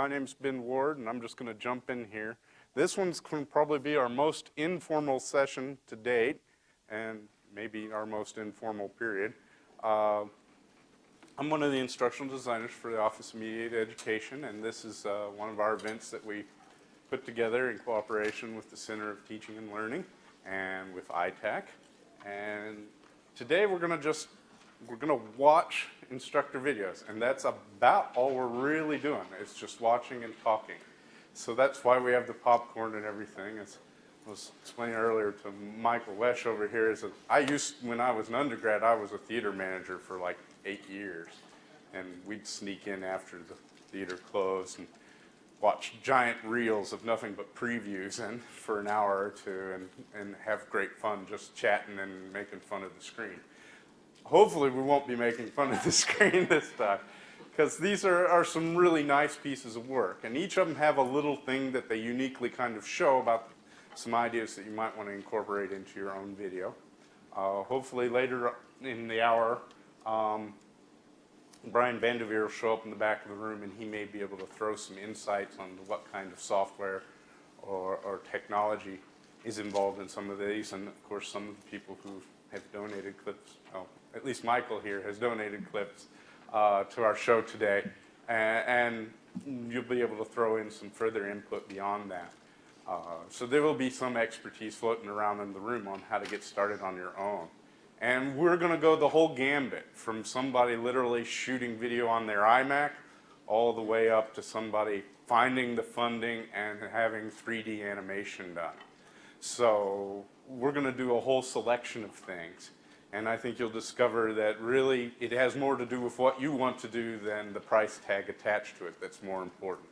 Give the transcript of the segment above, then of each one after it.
my name's Ben Ward, and I'm just going to jump in here. This one's going to probably be our most informal session to date, and maybe our most informal period. I'm one of the instructional designers for the Office of Mediated Education, and this is one of our events that we put together in cooperation with the Center of Teaching and Learning and with ITAC. And today we're going to watch instructor videos, and that's about all we're really doing. It's just watching and talking. So that's why we have the popcorn and everything. As I was explaining earlier to Michael Wesch over here, is that when I was an undergrad, I was a theater manager for like 8 years. And we'd sneak in after the theater closed and watch giant reels of nothing but previews and for an hour or two and have great fun just chatting and making fun of the screen. Hopefully we won't be making fun of the screen this time, because these are some really nice pieces of work, and each of them have a little thing that they uniquely kind of show about some ideas that you might want to incorporate into your own video. Hopefully later in the hour, Brian Vanderveer will show up in the back of the room, and he may be able to throw some insights on what kind of software or technology is involved in some of these, and of course some of the people who have donated clips, well, at least Michael here has donated clips to our show today, and you'll be able to throw in some further input beyond that. So there will be some expertise floating around in the room on how to get started on your own. And we're going to go the whole gambit, from somebody literally shooting video on their iMac all the way up to somebody finding the funding and having 3D animation done. So we're going to do a whole selection of things. And I think you'll discover that really it has more to do with what you want to do than the price tag attached to it that's more important.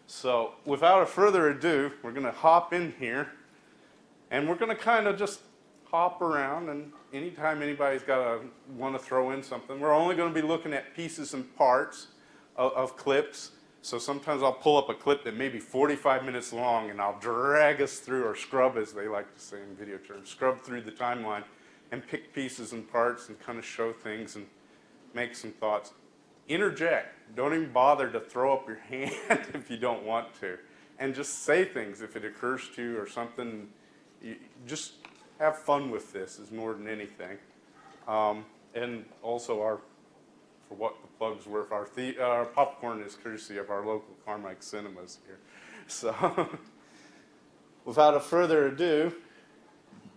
So without further ado, we're going to hop in here, and we're going to kind of just hop around, and anytime anybody's want to throw in something, we're only going to be looking at pieces and parts of clips. So sometimes I'll pull up a clip that may be 45 minutes long, and I'll drag us through, or scrub, as they like to say in video terms, scrub through the timeline and pick pieces and parts and kind of show things and make some thoughts. Interject. Don't even bother to throw up your hand if you don't want to. And just say things if it occurs to you or something. Just have fun with this is more than anything. And also, for what the plug's worth, our popcorn is courtesy of our local Carmike Cinemas here. So without further ado,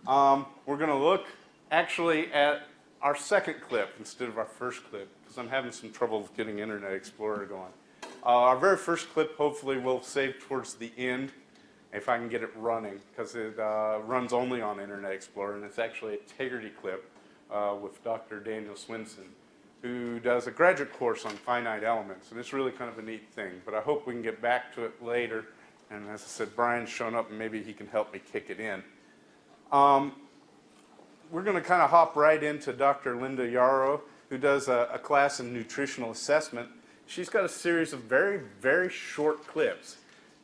we're going to look actually at our second clip instead of our first clip, because I'm having some trouble with getting Internet Explorer going. Our very first clip hopefully we'll save towards the end if I can get it running, because it runs only on Internet Explorer, and it's actually a Tegrity clip with Dr. Daniel Swinson, who does a graduate course on finite elements, and it's really kind of a neat thing. But I hope we can get back to it later, and as I said, Brian's shown up, and maybe he can help me kick it in. We're going to kind of hop right into Dr. Linda Yarrow, who does a class in nutritional assessment. She's got a series of very, very short clips.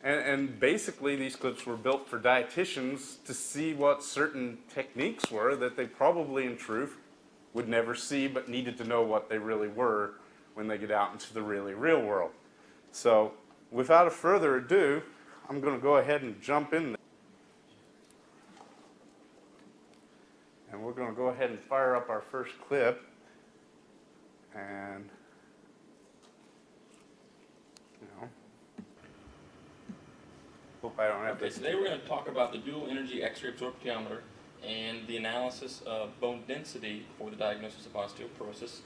And basically, these clips were built for dietitians to see what certain techniques were that they probably, in truth, would never see, but needed to know what they really were when they get out into the really real world. So without further ado, I'm going to go ahead and jump in there. And we're going to go ahead and fire up our first clip. And, hope I don't have to. Today we're going to talk about the dual energy X-ray absorptiometer and the analysis of bone density for the diagnosis of osteoporosis.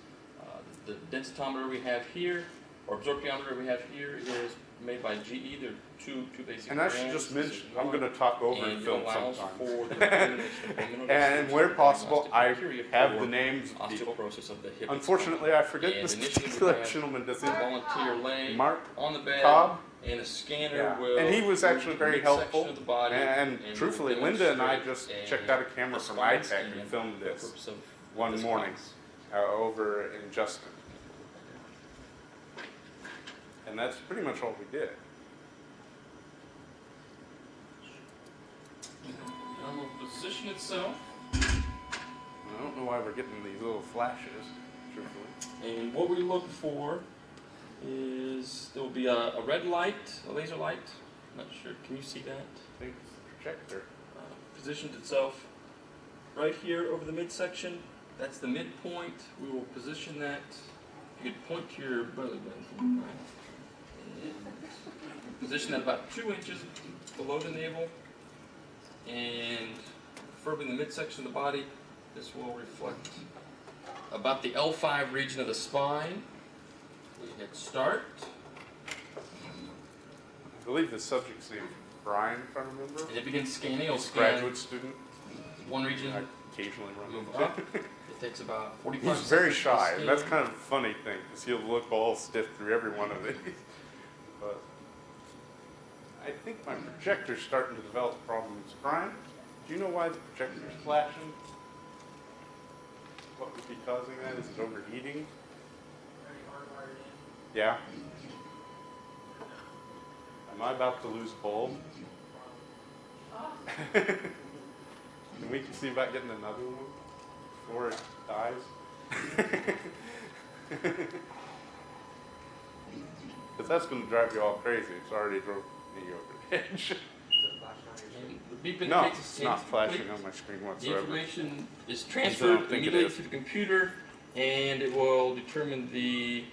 The densitometer we have here, or absorptiometer we have here, is made by GE. They're two basic And I should just mention, I'm going to talk over the film sometimes. And where possible, I have the names of people. Osteoporosis of the hip. Unfortunately, I forget this particular gentleman. Does it? Volunteer laying Mark on the bed. Cobb? And a scanner Yeah. will. And he was actually very helpful. Of the body and truthfully, Linda and I just checked out a camera from ITAC and filmed this one morning over in Justin. And that's pretty much all we did. And we'll position itself. I don't know why we're getting these little flashes, truthfully. And what we look for is there will be a red light, a laser light. I'm not sure. Can you see that? I think it's the projector. Positioned itself right here over the midsection. That's the midpoint. We will position that. You could point to your belly button. Position that about 2 inches below the navel, and preferably in the midsection of the body. This will reflect about the L5 region of the spine. We hit start. I believe the subject's name is Brian, if I remember. And it begins scanning. It'll He's a scan graduate student. one region. I occasionally run Move into. up. It takes about 45 He's very seconds to shy, and that's scan. kind of a funny thing, because he'll look all stiff through every one of these. But I think my projector's starting to develop problems. Brian, do you know why the projector's flashing? What would be causing that? Is it overheating? Yeah. Am I about to lose a bulb? Can we see about getting another one before it dies? Because that's going to drive you all crazy. It's already drove me over the edge. And the beep No, indicates it's the not scan's flashing complete. on my screen The whatsoever. information is I transferred don't think it immediately is. to the computer, and it will determine the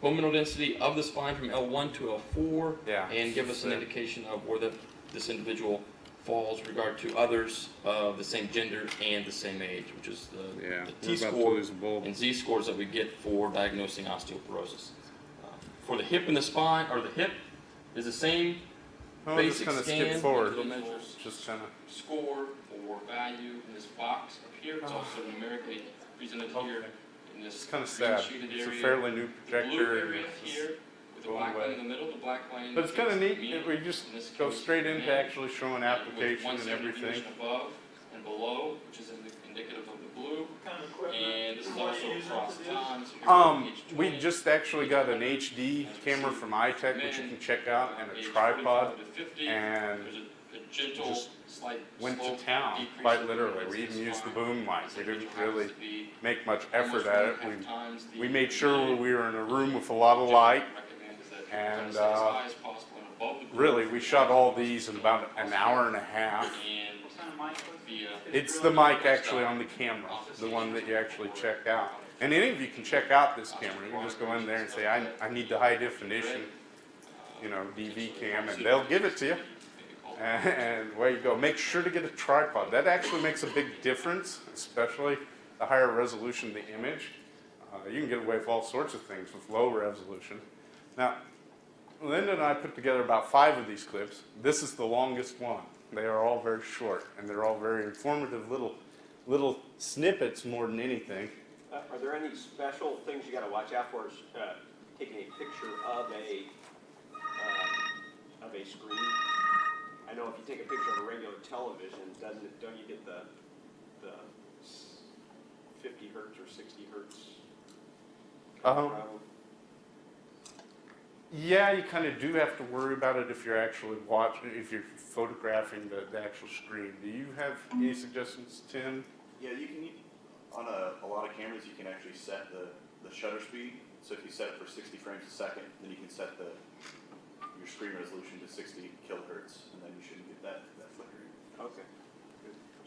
bone mineral density of the spine from L1 to L4, Yeah, and give us an that's it. indication of where this individual falls with regard to others of the same gender and the same age, which is the Yeah, we're about to T-score lose a bulb. and Z-scores that we get for diagnosing osteoporosis. For the hip and the spine, or the hip, is the same Oh, just basic kind of scan. skip forward. It'll measure Just kind of. score or value in this box up here. It's also numerically presented here in this It's kind of green sad. shaded It's a area. fairly new The blue projector. area here with the going black line away. in the middle. The black line. But it's kind of indicates neat. the mean. We just In this go case, straight into man, actually showing with application 170 and everything. division above and below, which is indicative of the blue. And this is also across time. So you're We just actually got an HD camera from iTech, which you can check out, and a tripod, and there's a gentle, just slight went to slope town, decrease quite in literally. the We even spine, used the boom mic. We didn't which happens really to be make much almost effort at it. 1.5 times the We made sure mean. we were in a room with a lot of light, Recommend is that you and, try to stay as high as possible and above the blue. really, we shot all these in about an hour and a half. And via It's the mic actually on the camera, the one that you actually check out. And any of you can check out this camera. You can just go in there and say, I need the high definition, DV cam, and they'll give it to you. And away you go. Make sure to get a tripod. That actually makes a big difference, especially the higher resolution of the image. You can get away with all sorts of things with low resolution. Now, Linda and I put together about 5 of these clips. This is the longest one. They are all very short, and they're all very informative little snippets more than anything. Are there any special things you got to watch out for taking a picture of a screen? I know if you take a picture of a regular television, don't you get the 50 hertz or 60 hertz? problem? Yeah, you kind of do have to worry about it if you're actually if you're photographing the actual screen. Do you have any suggestions, Tim? Yeah, you can, on a lot of cameras, you can actually set the shutter speed. So if you set it for 60 frames a second, then you can set your screen resolution to 60 kilohertz, and then you shouldn't get that flickering. Okay.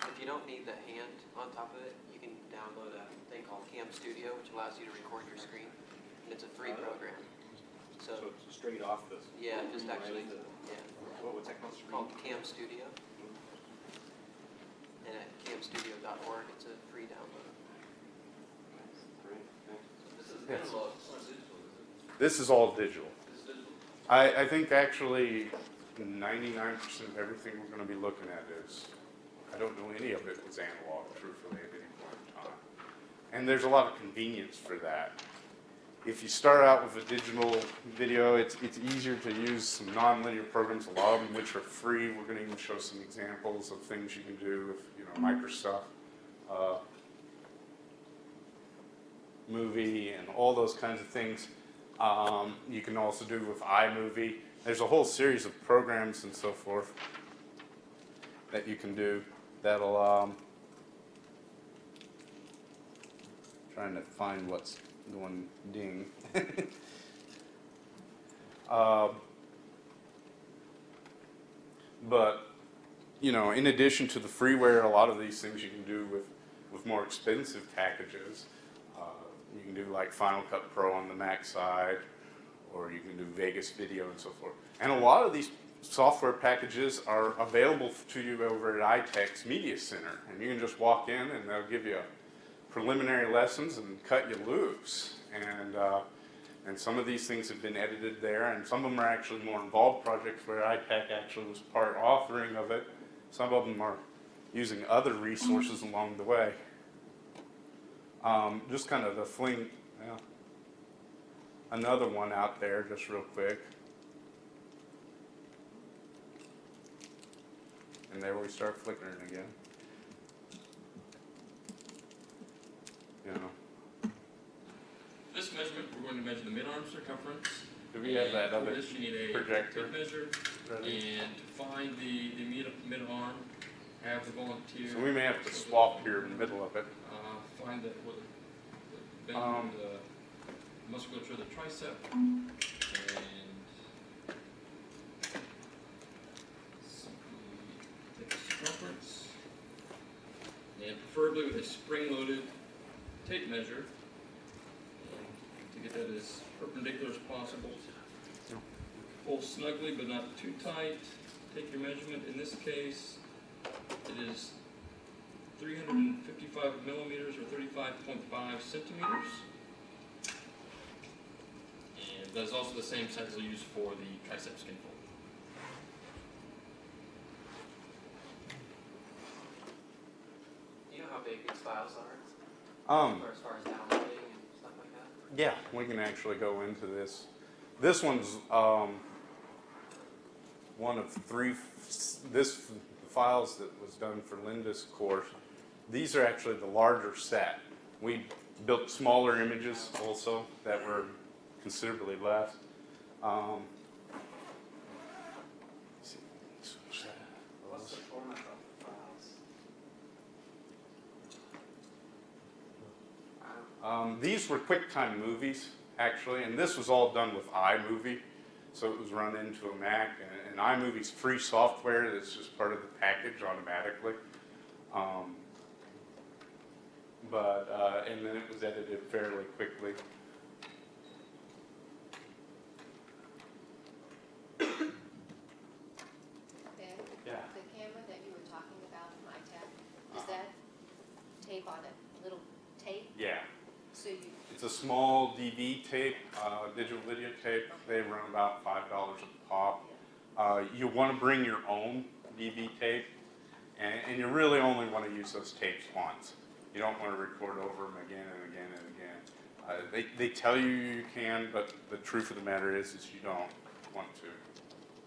If you don't need the hand on top of it, you can download a thing called Cam Studio, which allows you to record your screen, and it's a free program. So it's straight off the. Yeah, just actually, yeah. What's that called? It's called Cam Studio. And at camstudio.org, it's a free download. Great. Yes. This is all digital. I think actually 99% of everything we're going to be looking at is, I don't know any of it was analog, truthfully, at any point in time. And there's a lot of convenience for that. If you start out with a digital video, it's easier to use some nonlinear programs, a lot of them which are free. We're going to even show some examples of things you can do with Microsoft Movie and all those kinds of things. You can also do with iMovie. There's a whole series of programs and so forth that you can do that'll trying to find what's going ding. uh, but you know, in addition to the freeware, a lot of these things you can do with more expensive packages. You can do like Final Cut Pro on the Mac side, or you can do Vegas Video and so forth. And a lot of these software packages are available to you over at iTech's Media Center. And you can just walk in and they'll give you preliminary lessons and cut you loose. And some of these things have been edited there, and some of them are actually more involved projects where iTech actually was part authoring of it. Some of them are using other resources along the way. Just kind of the fling, yeah. Another one out there, just real quick. And there we start flickering again. You know. This measurement, we're going to measure the mid-arm circumference. Do we have that For other this, you need a projector tape measure, ready? and to find the mid-arm, have the volunteer. So we may have to swap here in the middle of it. Find the bend the musculature of the tricep, and take the circumference, and preferably with a spring-loaded tape measure, and to get that as perpendicular as possible. Pull snugly but not too tight. Take your measurement. In this case, it is 355 millimeters or 35.5 centimeters. And that's also the same size we'll use for the tricep skin fold. Do you know how big these files are? Or as far as downloading and stuff like that? Yeah, we can actually go into this. This one's one of three. This files that was done for Linda's course. These are actually the larger set. We built smaller images also that were considerably less. What's the format of the files? These were QuickTime movies, actually, and this was all done with iMovie. So it was run into a Mac, and iMovie's free software that's just part of the package automatically. And then it was edited fairly quickly. Ben, Yeah. the camera that you were talking about from iTech, is that tape on a little tape? Yeah. So you, It's a small DV tape, digital video tape. They run about $5 a pop. You want to bring your own DV tape, and you really only want to use those tapes once. You don't want to record over them again and again and again. They tell you you can, but the truth of the matter is you don't want to.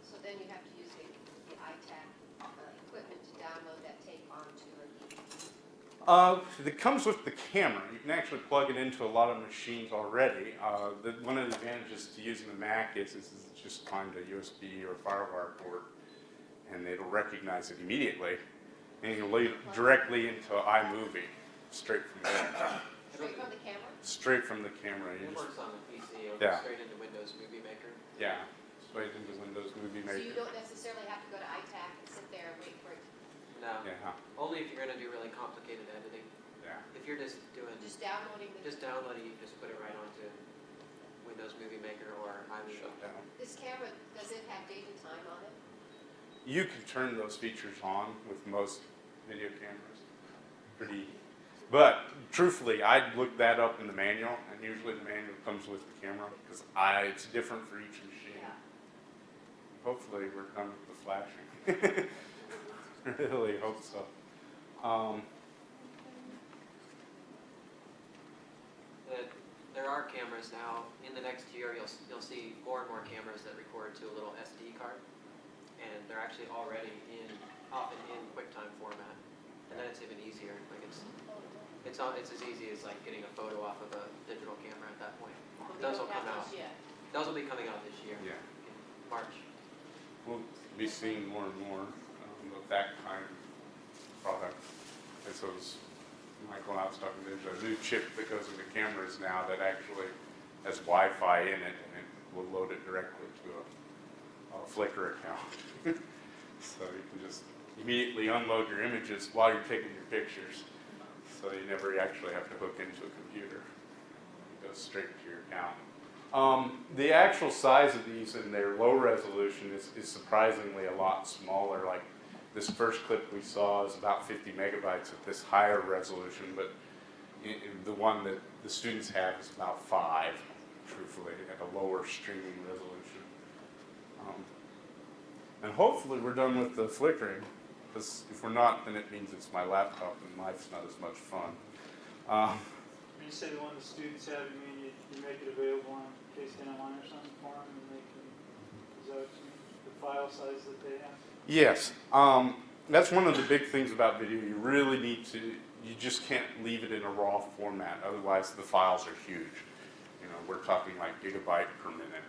so then you have to use the iTech equipment to download that tape onto a DVD. It comes with the camera. You can actually plug it into a lot of machines already. One of the advantages to using the Mac is just find a USB or FireWire port, and it'll recognize it immediately, and you'll lead it directly into iMovie, straight from there. Straight from the camera? Straight from the camera. You It just, works on the PC, it'll Yeah. go straight into Windows Movie Maker. yeah, straight into Windows Movie So you Maker. don't necessarily have to go to iTech and sit there and wait for it, No, Yeah, only if you're gonna do really complicated editing. yeah. If you're just doing, just downloading the, just downloading, you just put it right onto Windows Movie Maker or iMovie. Shut down. this camera, does it have date and time on it? You can turn those features on with most video cameras. Pretty easy. But truthfully, I'd look that up in the manual, and usually the manual comes with the camera because it's different for each machine. Yeah. Hopefully, we're done with the flashing. Really hope so. There are cameras now. In the next year, you'll see more and more cameras that record to a little SD card, and they're actually already often in QuickTime format. And then it's even easier. Like it's as easy as like getting a photo off of a digital camera at that point. Well, we Those will don't come have out. those yet. Those will be coming out this year. Yeah, In March. we'll be seeing more and more of that kind of product as those Michael and I was talking, there's a new chip that goes into cameras now that actually has Wi-Fi in it, and it will load it directly to a Flickr account. So you can just immediately unload your images while you're taking your pictures. So you never actually have to hook into a computer. It goes straight to your account. The actual size of these and their low resolution is surprisingly a lot smaller. Like this first clip we saw is about 50 megabytes at this higher resolution, but the one that the students have is about 5, truthfully, at a lower streaming resolution. And hopefully we're done with the flickering, because if we're not, then it means it's my laptop and life's not as much fun. When you say the one the students have, you mean you make it available on KSD Online or something for them, and they can, is that what you mean? The file size that they have? Yes. That's one of the big things about video. You really need to, you just can't leave it in a raw format, otherwise the files are huge. You know, we're talking like gigabyte per minute.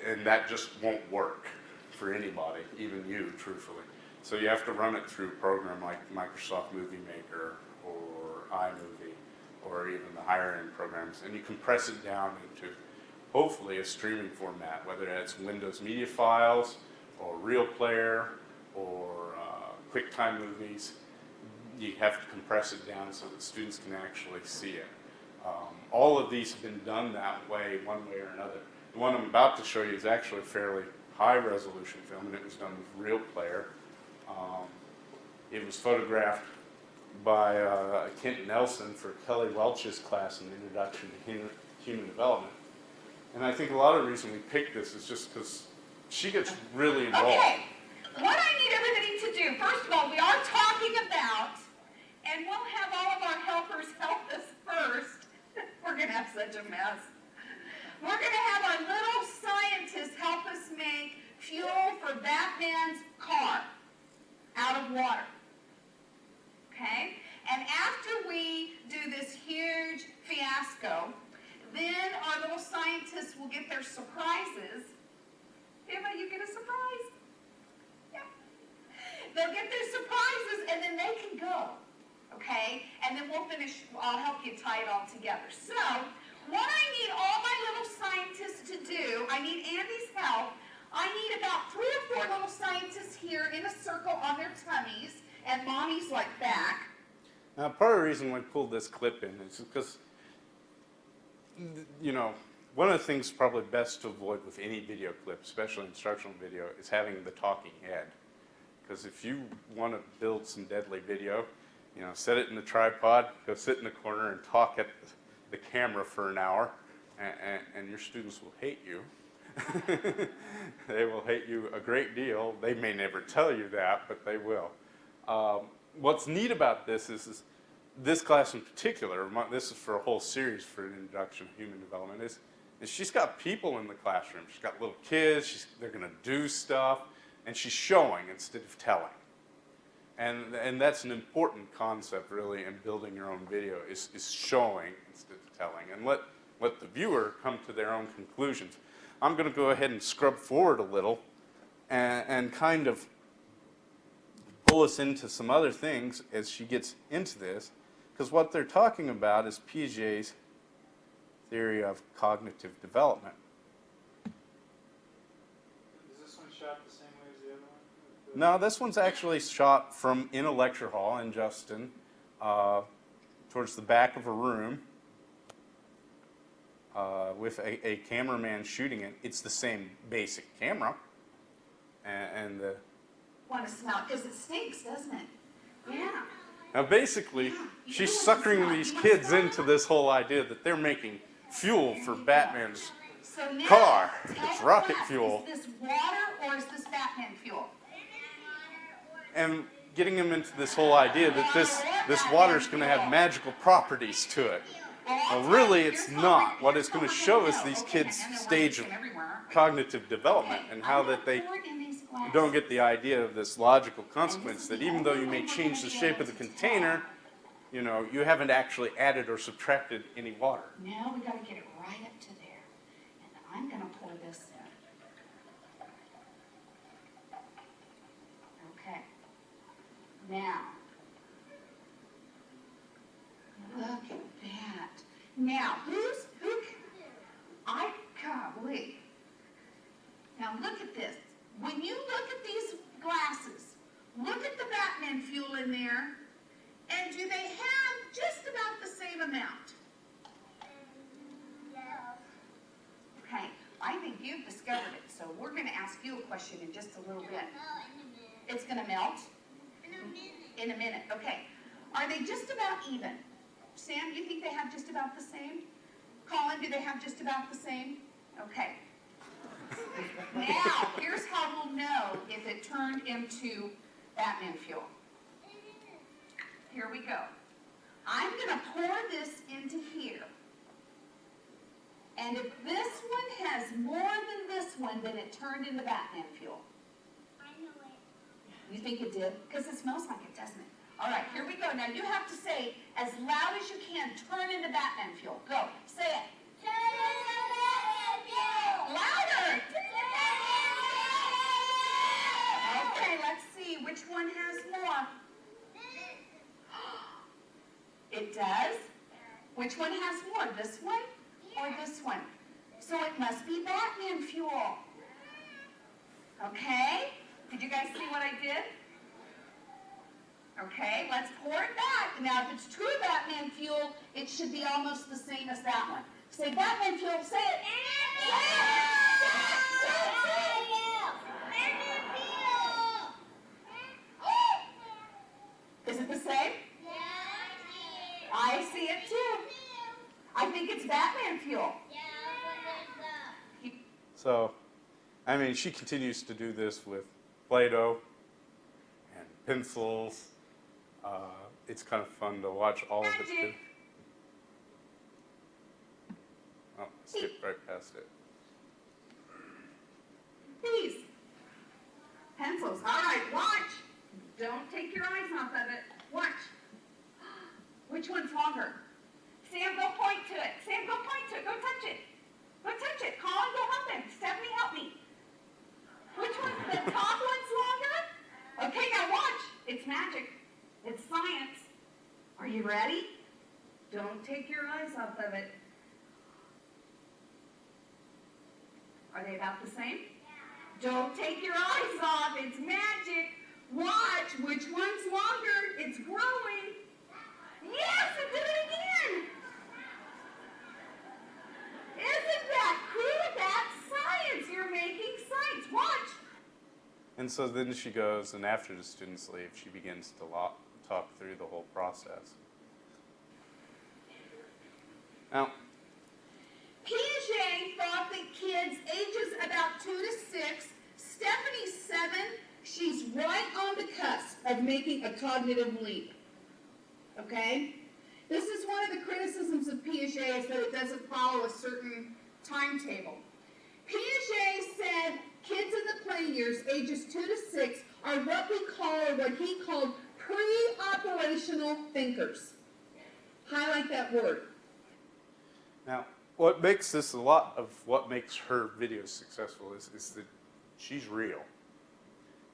And that just won't work for anybody, even you, truthfully. So you have to run it through a program like Microsoft Movie Maker or iMovie or even the higher end programs, and you compress it down into hopefully a streaming format, whether it's Windows Media Files or Real Player or QuickTime Movies. You have to compress it down so that students can actually see it. All of these have been done that way, one way or another. The one I'm about to show you is actually a fairly high resolution film, and it was done with Real Player. It was photographed by Kent Nelson for Kelly Welch's class in Introduction to Human Development. And I think a lot of the reason we picked this is just because she gets really involved. Okay, what I need everybody to do, first of all, we are talking about, and we'll have all of our helpers help us first. We're going to have such a mess. We're going to have our little scientists help us make fuel for Batman's car out of water. Okay? And after we do this huge fiasco, then our little scientists will get their surprises. Emma, you get a surprise? Yeah. They'll get their surprises and then they can go. Okay? And then we'll finish, I'll help you tie it all together. So, what I need all my little scientists to do, I need Andy's help. I need about 3 or 4 little scientists here in a circle on their tummies, and mommy's like back. Now, part of the reason we pulled this clip in is because, you know, one of the things probably best to avoid with any video clip, especially instructional video, is having the talking head. Because if you want to build some deadly video, you know, set it in the tripod, go sit in the corner and talk at the camera for an hour, and your students will hate you. They will hate you a great deal. They may never tell you that, but they will. What's neat about this is this class in particular, this is for a whole series for an introduction to human development, is she's got people in the classroom. She's got little kids, they're going to do stuff, and she's showing instead of telling. And that's an important concept, really, in building your own video, is showing instead of telling, and let the viewer come to their own conclusions. I'm going to go ahead and scrub forward a little and kind of pull us into some other things as she gets into this, because what they're talking about is Piaget's theory of cognitive development. Is this one shot the same way as the other one? No, this one's actually shot from in a lecture hall in Justin, towards the back of a room, with a cameraman shooting it. It's the same basic camera, and the. Want to smell it, because it stinks, doesn't it? Yeah. Now basically, she's suckering these kids into this whole idea that they're making fuel for Batman's So now, car. tell It's me rocket what, fuel. Is this water or is this Batman fuel? And getting them into this whole idea that this water is going to have magical properties to it. Well, really, it's not. What it's going to show is these kids' stage of cognitive development and how that they don't get the idea of this logical consequence that even though you may change the shape of the container, you know, you haven't actually added or subtracted any water. Now we got to get it right up to there. And I'm going to pour this in. Okay. Now, melted it. So we're going to ask you a question in just a little bit. It's going to melt? In a minute. Okay. Are they just about even? Sam, do you think they have just about the same? Colin, do they have just about the same? Okay. Now, here's how we'll know if it turned into Batman fuel. Here we go. I'm going to pour this into here. And if this one has more than this one, then it turned into Batman fuel. I know it. You think it did? Because it smells like it, doesn't it? All right, here we go. Now you have to say as loud as you can, turn into Batman fuel. Go. Say it. Louder. Okay, let's see. Which one has more? It does? Which one has more? This one or this one? So it must be Batman fuel. Okay? Did you guys see what I did? Okay, let's pour it back. Now, if it's true Batman fuel, it should be almost the same as that one. Say Batman fuel, say it. Is it the same? I see it too. I think it's Batman fuel. So, I mean, she continues to do this with Play-Doh and pencils. It's kind of fun to watch all of it. Magic. Oh, skipped right past it. Please. Pencils. All right, watch. Don't take your eyes off of it. Watch. Which one's longer? Sam, go point to it. Sam, go point to it. Go touch it. Go touch it. Colin, go help him. Stephanie, help me. Which one? The top one's longer? Okay, now watch. It's magic. It's science. Are you ready? Don't take your eyes off of it. Are they about the same? Don't take your eyes off. It's magic. Watch. Which one's longer? It's growing. Yes, it did it again. Isn't that cool? That's science. You're making science. Watch. And so then she goes, and after the students leave, she begins to talk through the whole process. Now, Piaget thought that kids ages about 2 to 6, Stephanie's 7, she's right on the cusp of making a cognitive leap. Okay? This is one of the criticisms of Piaget is that it doesn't follow a certain timetable. Piaget said kids in the play years, ages 2 to 6, are what he called pre-operational thinkers. Highlight that word. now, what makes this a lot of what makes her videos successful is that she's real.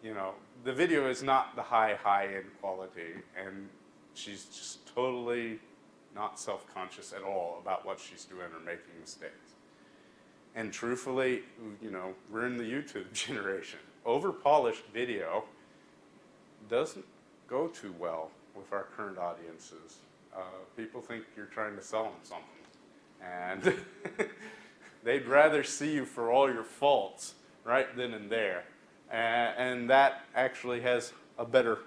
You know, the video is not the high-end quality, and she's just totally not self-conscious at all about what she's doing or making mistakes. And truthfully, you know, we're in the YouTube generation. Over-polished video doesn't go too well with our current audiences. People think you're trying to sell them something. And they'd rather see you for all your faults right then and there. And that actually has a better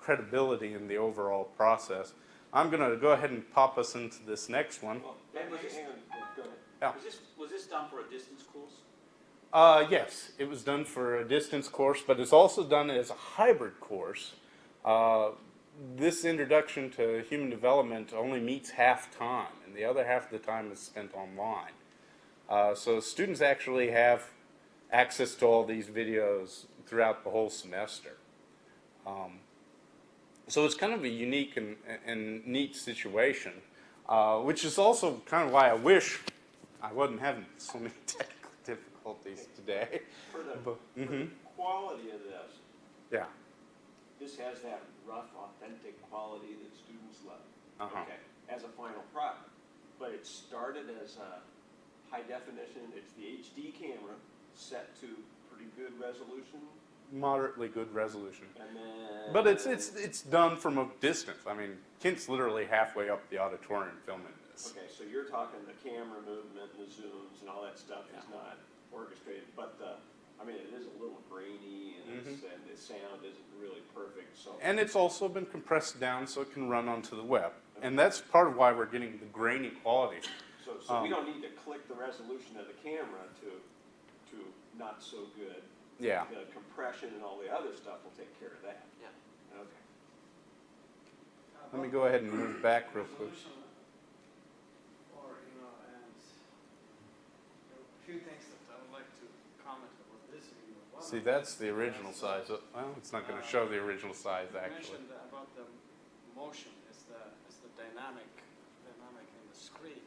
credibility in the overall process. I'm going to go ahead and pop us into this next one. Well, hang on, go ahead. Yeah. Was this done for a distance course? Yes, it was done for a distance course, but it's also done as a hybrid course. This introduction to human development only meets half time, and the other half of the time is spent online. So students actually have access to all these videos throughout the whole semester. So it's kind of a unique and neat situation, which is also kind of why I wish I wasn't having so many technical difficulties today. For the, But, for the quality of this, yeah. this has that rough, authentic quality that students love. Uh-huh. Okay, as a final product. But it started as a high definition, it's the HD camera set to pretty good resolution. Moderately good resolution. And then... But it's done from a distance. I mean, Kent's literally halfway up the auditorium filming this. Okay, so you're talking the camera movement and the zooms and all that stuff is not organized. So, And it's also been compressed down so it can run onto the web. And that's part of why we're getting the grainy quality. so we don't need to click the resolution of the camera to not so good. Yeah. The compression and all the other stuff will take care of that. Yeah. Okay. Let me go ahead and move back real quick. Resolution, or, you know, and there are a few things that I would like to comment about this video. One See, of that's them the original is, size. Well, it's not going to show the original size, you actually. mentioned about the motion is the dynamic in the screen.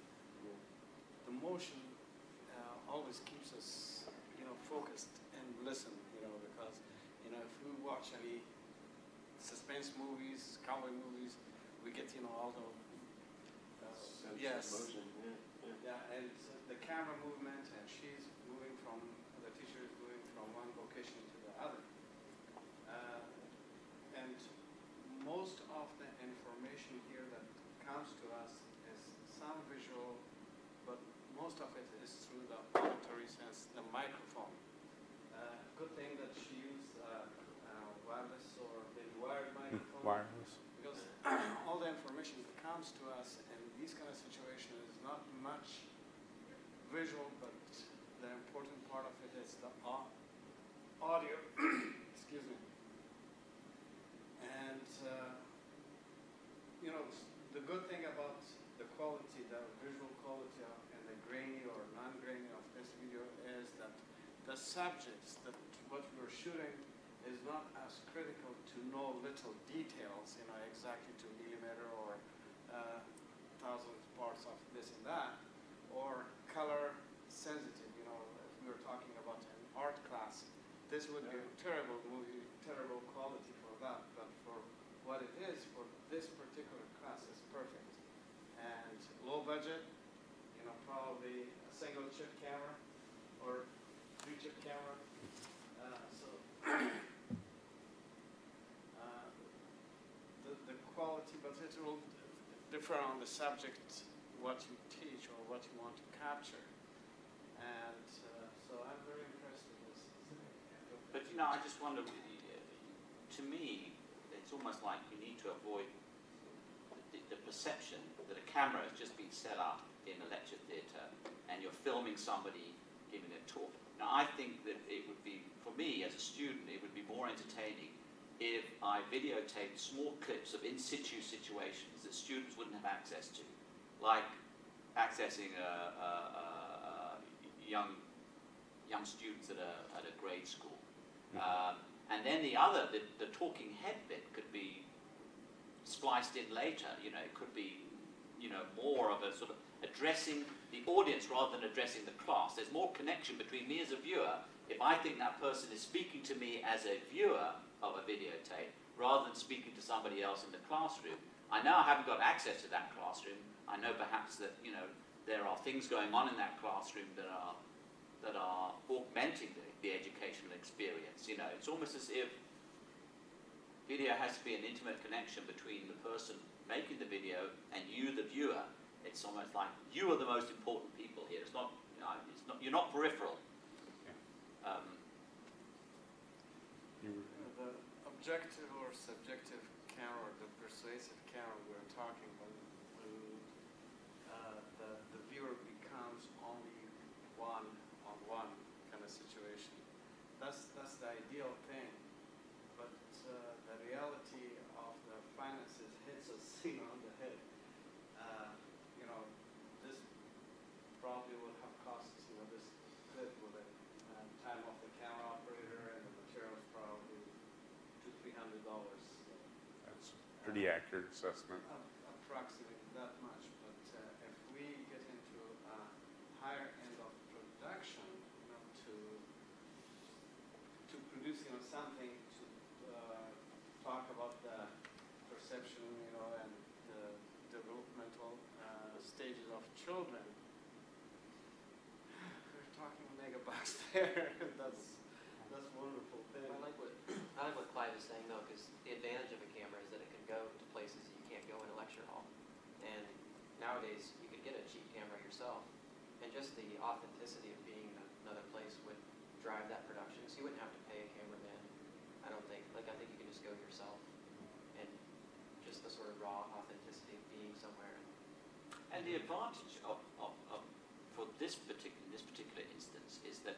The motion always keeps us, you know, focused and listen, you know, because, you know, if we watch any suspense movies, cowboy movies, we get, you know, all the Sense of yes, motion, yeah. yeah, and the camera movement, and she's moving from, the teacher is moving from one location to the other. And most of the information here that comes to us is some visual, but most of it is through the auditory sense, the microphone. Good thing that she used wireless or maybe wired microphone. Wireless. Because all the information that comes to us in these kind of situations is not much visual, but the important part of it is the audio. Excuse me. And you know, the good thing about the quality, the visual quality of, and the grainy or non-grainy of this video is that the subjects that what we're shooting is not as critical to know little details, you know, exactly to millimeter or thousand parts of this and that, or color sensitive, you know, if we were talking about an art class, this would be a terrible movie, terrible quality for that, but for what it is, for this particular class, is perfect. And low budget, you know, probably a single chip camera or 3-chip camera. The quality, but it will differ on the subject, what you teach or what you want to capture. And so I'm very impressed with this. But you know, I just wonder, to me, it's almost like you need to avoid the perception that a camera has just been set up in a lecture theatre and you're filming somebody giving a talk. Now, I think that it would be, for me as a student, it would be more entertaining if I videotaped small clips of in-situ situations that students wouldn't have access to, like accessing young students at a grade school. And then the talking head bit could be spliced in later. You know, it could be, you know, more of a sort of addressing the audience rather than addressing the class. There's more connection between me as a viewer if I think that person is speaking to me as a viewer of a videotape rather than speaking to somebody else in the classroom. I know I haven't got access to that classroom. I know perhaps that, you know, there are things going on in that classroom that are augmenting the educational experience. You know, it's almost as if video has to be an intimate connection between the person making the video and you, the viewer. It's almost like you are the most important people here. It's not, you know, you're not peripheral. The objective or subjective camera, or the persuasive camera we're talking when the viewer becomes only one-on-one kind of situation. That's the ideal thing, but the reality of the finances hits us on the head. You know, this probably would have cost, you know, this clip with the time of the camera operator and the materials probably $200-300. That's a pretty accurate assessment. Approximately that much, but if we get into a higher end of production, you know, to produce, you know, something to talk about the perception, you know, and the developmental stages of children, we're talking megabytes there. That's a wonderful thing. I like what Clive is saying though, because the advantage of a camera is that it can go to places that you can't go in a lecture hall. And nowadays, you could get a cheap camera yourself, and just the authenticity of being in another place would drive that production. So you wouldn't have to pay a cameraman, I don't think. Like, I think you can just go yourself. sort of raw authenticity of being somewhere. And the advantage of for this particular instance is that,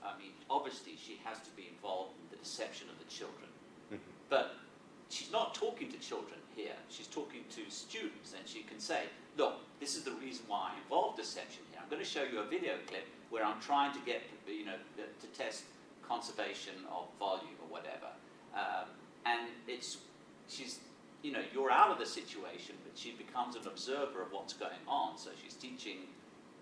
I mean, obviously she has to be involved in the deception of the children, but she's not talking to children here. She's talking to students, and she can say, look, this is the reason why I involved deception here. I'm going to show you a video clip where I'm trying to get, to test conservation of volume or whatever. And she's, you're out of the situation, but she becomes an observer of what's going on. So she's teaching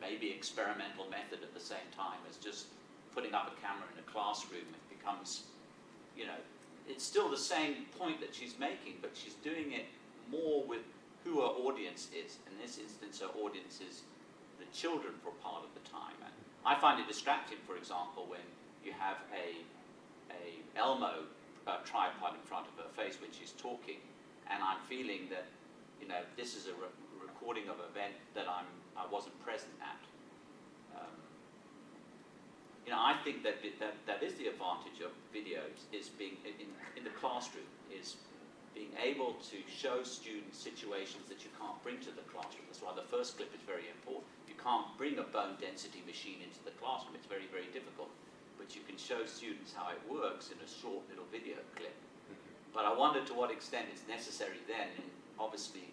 maybe experimental method at the same time as just putting up a camera in a classroom. It becomes, it's still the same point that she's making, but she's doing it more with who her audience is. In this instance, her audience is the children for part of the time. And I find it distracting, for example, when you have a Elmo tripod in front of her face when she's talking, and I'm feeling that, this is a recording of an event that I wasn't present at. I think that is the advantage of videos, is being in the classroom, is being able to show students situations that you can't bring to the classroom. That's why the first clip is very important. You can't bring a bone density machine into the classroom. It's very, very difficult. But you can show students how it works in a short little video clip. But I wonder to what extent it's necessary then, and obviously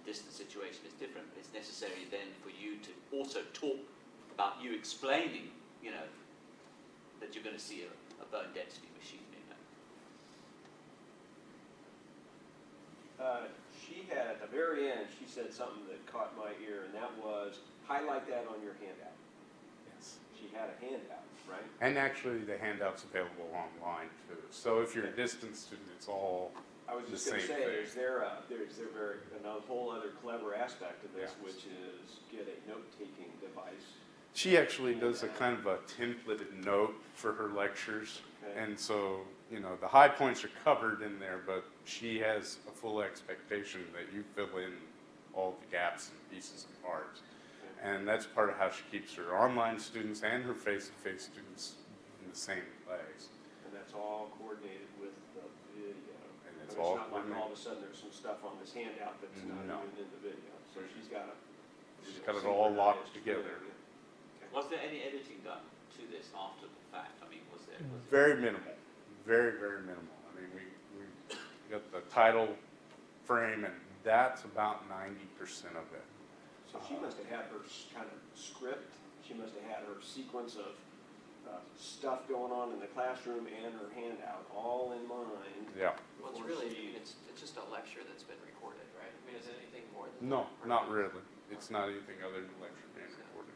distance situation is different, but it's necessary then for you to also talk about you explaining, that you're going to see a bone density machine in it. She had, at the very end, she said something that caught my ear, and that was, highlight that on your handout. Yes. She had a handout, right? And actually, the handout's available online too. So if you're a distance student, it's all I was the just going to same say, thing. is there another whole other clever aspect of this, Yeah. which is get a note-taking device. She actually does a kind of a templated note for her lectures. Okay. And so, the high points are covered in there, but she has a full expectation that you fill in all the gaps and pieces and parts. Okay. And that's part of how she keeps her online students and her face-to-face students in the same place. And that's all coordinated with the video. And But it's it's all not like all of coordinated. a sudden there's some stuff on this handout that's not No. even in the video. So she's got She's got it all locked together. Was there any editing done to this after the fact? I mean, was there? Very minimal, very, very minimal. I mean, we got the title frame, and that's about 90% of it. So she must have had her kind of script. She must have had her sequence of stuff going on in the classroom and her handout all in mind. Yeah. Well, it's before really, she- it's just a lecture that's been recorded, right? I mean, is it anything more than No, that? not really. It's not anything other than lecture being recorded.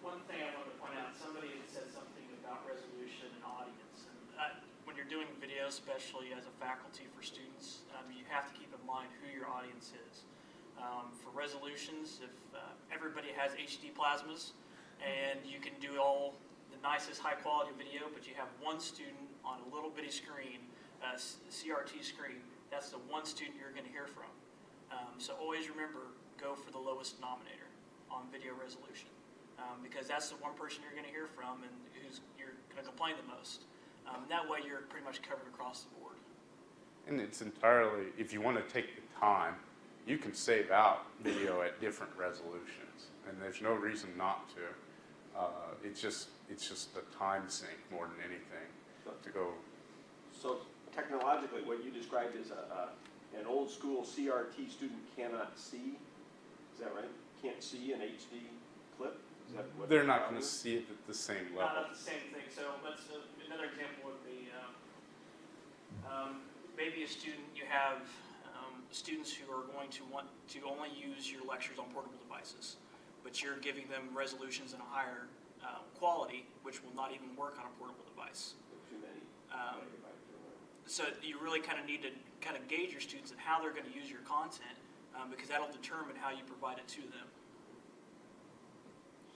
One thing I wanted to point out, somebody had said something about resolution and audience. And when you're doing video, especially as a faculty for students, you have to keep in mind who your audience is. For resolutions, if everybody has HD plasmas and you can do all the nicest high quality video, but you have one student on a little bitty screen, CRT screen, that's the one student you're going to hear from. So always remember, go for the lowest denominator on video resolution. Because that's the one person you're going to hear from and you're going to complain the most. That way you're pretty much covered across the board. And it's entirely, if you want to take the time, you can save out video at different resolutions, and there's no reason not to. It's just a time sink more than anything to go. So technologically, what you described as an old school CRT student cannot see. Is that right? Can't see an HD clip? Is that what They're the not problem going to is? see it at the same Not level. the same thing. So let's another example would be maybe a student, you have students who are going to want to only use your lectures on portable devices, but you're giving them resolutions in a higher quality, which will not even work on a portable device. Too many. So you really kind of need to kind of gauge your students and how they're going to use your content, because that'll determine how you provide it to them.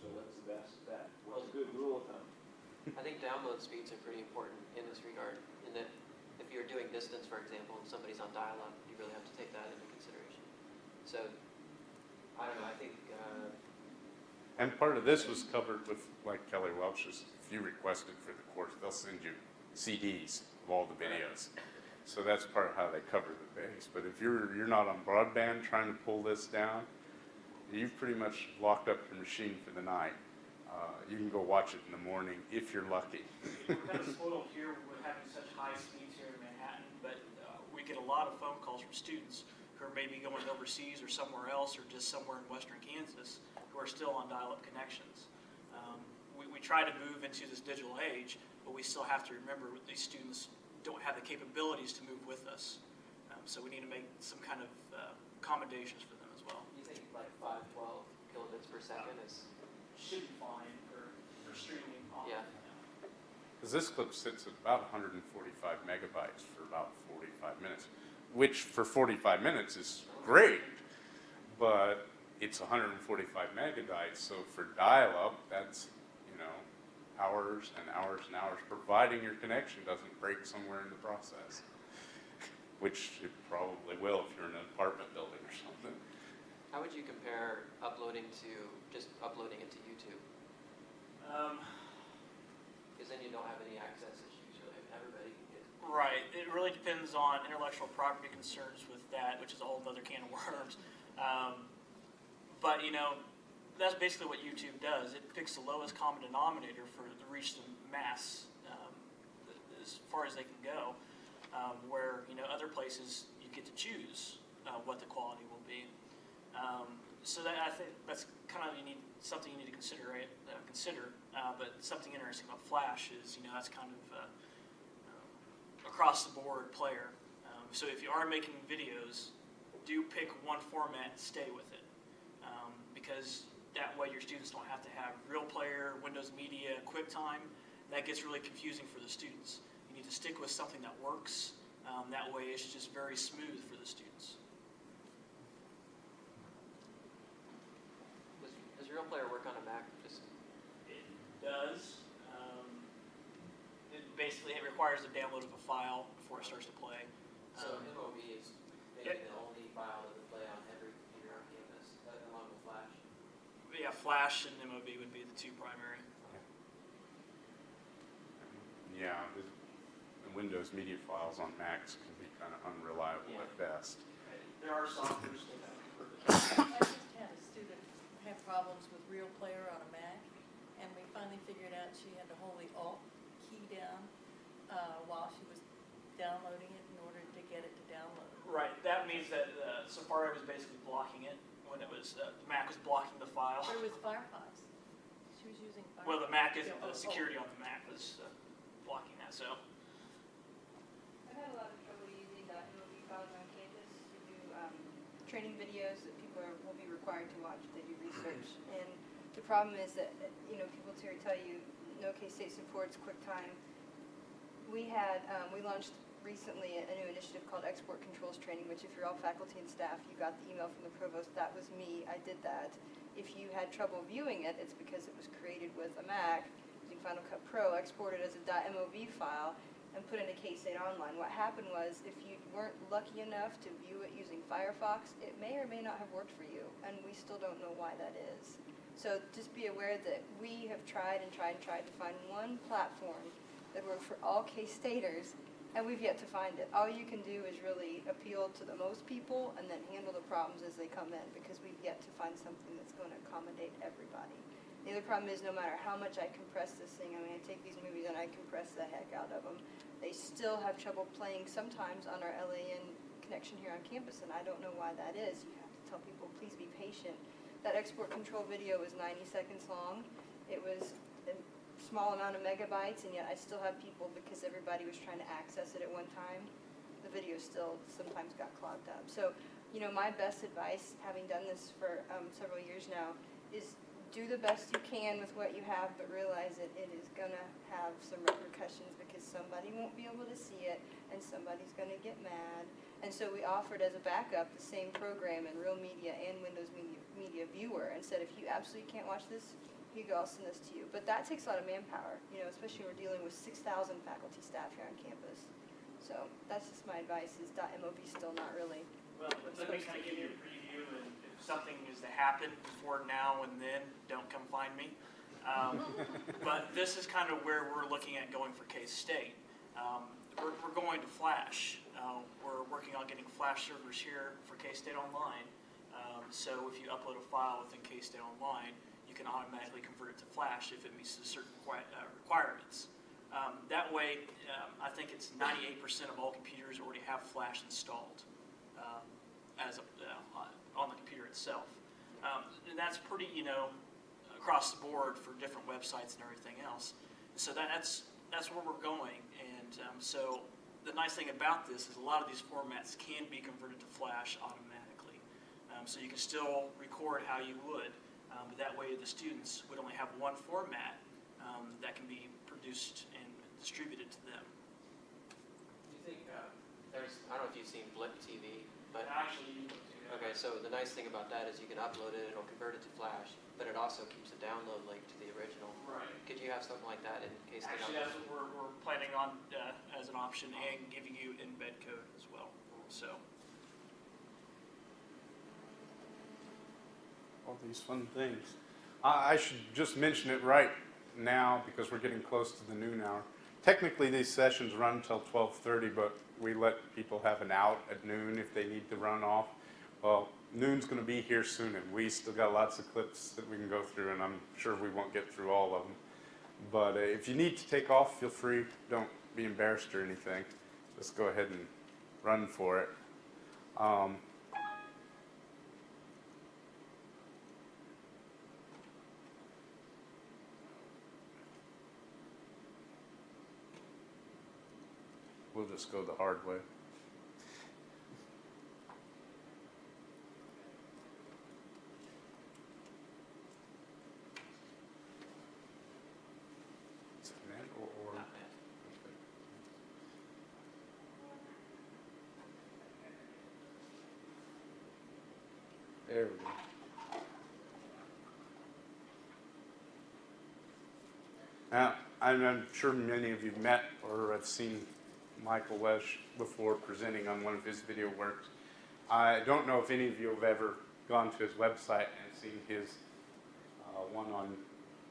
So what's the best bet? What's a good rule of thumb? I think download speeds are pretty important in this regard, in that if you're doing distance, for example, and somebody's on dial-up, you really have to take that into consideration. So, I don't know, I think... And part of this was covered with, like Kelly Welch's, if you requested for the course, they'll send you CDs of all the videos. So that's part of how they cover the base. But if you're not on broadband trying to pull this down, you've pretty much locked up your machine for the night. You can go watch it in the morning if you're lucky. We're kind of spoiled here with having such high speeds here in Manhattan, but we get a lot of phone calls from students who are maybe going overseas or somewhere else, or just somewhere in western Kansas, who are still on dial-up connections. We try to move into this digital age, but we still have to remember these students don't have the capabilities to move with us. So we need to make some kind of accommodations for them as well. You think like 512 kilobits per second is? Should be fine for streaming. Yeah. Because this clip sits at about 145 megabytes for about 45 minutes, which for 45 minutes is great, but it's 145 megabytes, so for dial-up, that's, you know, hours and hours and hours, providing your connection doesn't break somewhere in the process, which it probably will if you're in an apartment building or something. How would you compare uploading to just uploading it to YouTube? Because then you don't have any access issues, really. Everybody can get it. Right. It really depends on intellectual property concerns with that, which is a whole other can of worms. But, you know, that's basically what YouTube does. It picks the lowest common denominator for to reach the mass as far as they can go, where, you know, other places you get to choose what the quality will be. So that, I think that's kind of something you need to consider. But something interesting about Flash is, you know, that's kind of across the board player. So if you are making videos, do pick one format and stay with it, because that way your students don't have to have Real Player, Windows Media, QuickTime. That gets really confusing for the students. You need to stick with something that works. That way it's just very smooth for the students. Does Real Player work on a Mac? It does. It requires the download of a file before it starts to play. So MOV is maybe the only file that would play on every computer on campus, along with Flash. Yeah, Flash and MOV would be the two primary. Yeah, the Windows media files on Macs can be kind of unreliable at best. There are softwares that have converted. I just had a student have problems with Real Player on a Mac, and we finally figured out she had to hold the Alt key down while she was downloading it in order to get it to download. Right, that means that Safari was basically blocking it when it was, the Mac was blocking the file. But it was Firefox. She was using Firefox. Well, the Mac isn't, the security on the Mac was blocking that, so. I've had a lot of trouble using .mov files on campus to do training videos that people will be required to watch if they do research. And the problem is that, you know, people here tell you no K-State supports QuickTime. We launched recently a new initiative called Export Controls Training, which if you're all faculty and staff, you got the email from the provost. That was me. I did that. If you had trouble viewing it, it's because it was created with a Mac using Final Cut Pro, exported as a .mov file, and put into K-State Online. What happened was, if you weren't lucky enough to view it using Firefox, it may or may not have worked for you, and we still don't know why that is. So just be aware that we have tried and tried and tried to find one platform that worked for all K-Staters, and we've yet to find it. All you can do is really appeal to the most people and then handle the problems as they come in, because we've yet to find something that's going to accommodate everybody. The other problem is, no matter how much I compress this thing, I mean, I take these movies and I compress the heck out of them, they still have trouble playing sometimes on our LAN connection here on campus, and I don't know why that is. You have to tell people, please be patient. That export control video was 90 seconds long. It was a small amount of megabytes, and yet I still have people, because everybody was trying to access it at one time, the video still sometimes got clogged up. So, you know, my best advice, having done this for several years now, is do the best you can with what you have, but realize that it is going to have some repercussions, because somebody won't be able to see it, and somebody's going to get mad. And so we offered as a backup the same program in Real Media and Windows Media Viewer, and said, if you absolutely can't watch this, here you go, I'll send this to you. But that takes a lot of manpower, you know, especially when we're dealing with 6,000 faculty staff here on campus. So that's just my advice, is .mov still not really. Well, let me kind of give you a preview, and if something is to happen before now and then, don't come find me. But this is kind of where we're looking at going for K-State. we're going to Flash. We're working on getting Flash servers here for K-State Online. So if you upload a file within K-State Online, you can automatically convert it to Flash if it meets certain requirements. That way, I think it's 98% of all computers already have Flash installed on the computer itself. And that's pretty, across the board for different websites and everything else. So that's where we're going. And so the nice thing about this is a lot of these formats can be converted to Flash automatically. So you can still record how you would, but that way the students would only have one format that can be produced and distributed to them. Do you think I don't know if you've seen Blip TV, but Actually, okay, so the nice thing about that is you can upload it, it'll convert it to Flash, but it also keeps a download link to the original. right. Could you have something like that in case they Actually, don't? that's what we're planning on as an option, and giving you embed code as well. So. All these fun things. I should just mention it right now because we're getting close to the noon hour. Technically, these sessions run until 12:30, but we let people have an out at noon if they need to run off. Well, noon's going to be here soon, and we still got lots of clips that we can go through, and I'm sure we won't get through all of them. But if you need to take off, feel free. Don't be embarrassed or anything. Just go ahead and run for it. We'll just go the hard way. Is it net or? Not bad. There we go. Now, I'm sure many of you met or have seen Michael Wesh before presenting on one of his video works. I don't know if any of you have ever gone to his website and seen his one on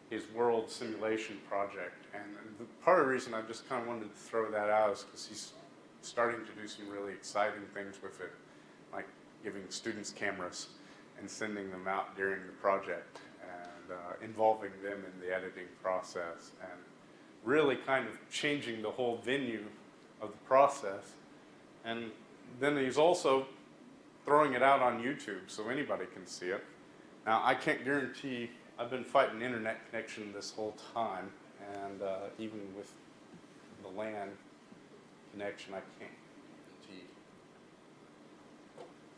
his world simulation project. And part of the reason I just kind of wanted to throw that out is because he's starting to do some really exciting things with it, like giving students cameras and sending them out during the project and involving them in the editing process and really kind of changing the whole venue of the process. And then he's also throwing it out on YouTube so anybody can see it. Now, I can't guarantee, I've been fighting internet connection this whole time, and even with the LAN connection, I can't guarantee.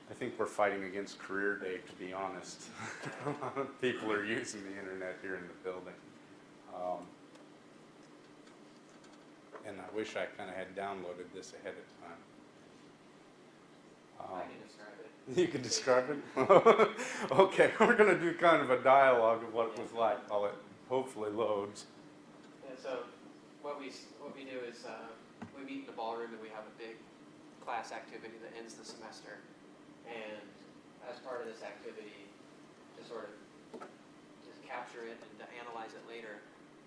I think we're fighting against career day, to be honest. A lot of people are using the internet here in the building. And I wish I kind of had downloaded this ahead of time. I can describe it. You can describe it? Okay, we're going to do kind of a dialogue of what it was like while it hopefully loads. And so what we do is we meet in the ballroom and we have a big class activity that ends the semester. And as part of this activity, to sort of just capture it and to analyze it later,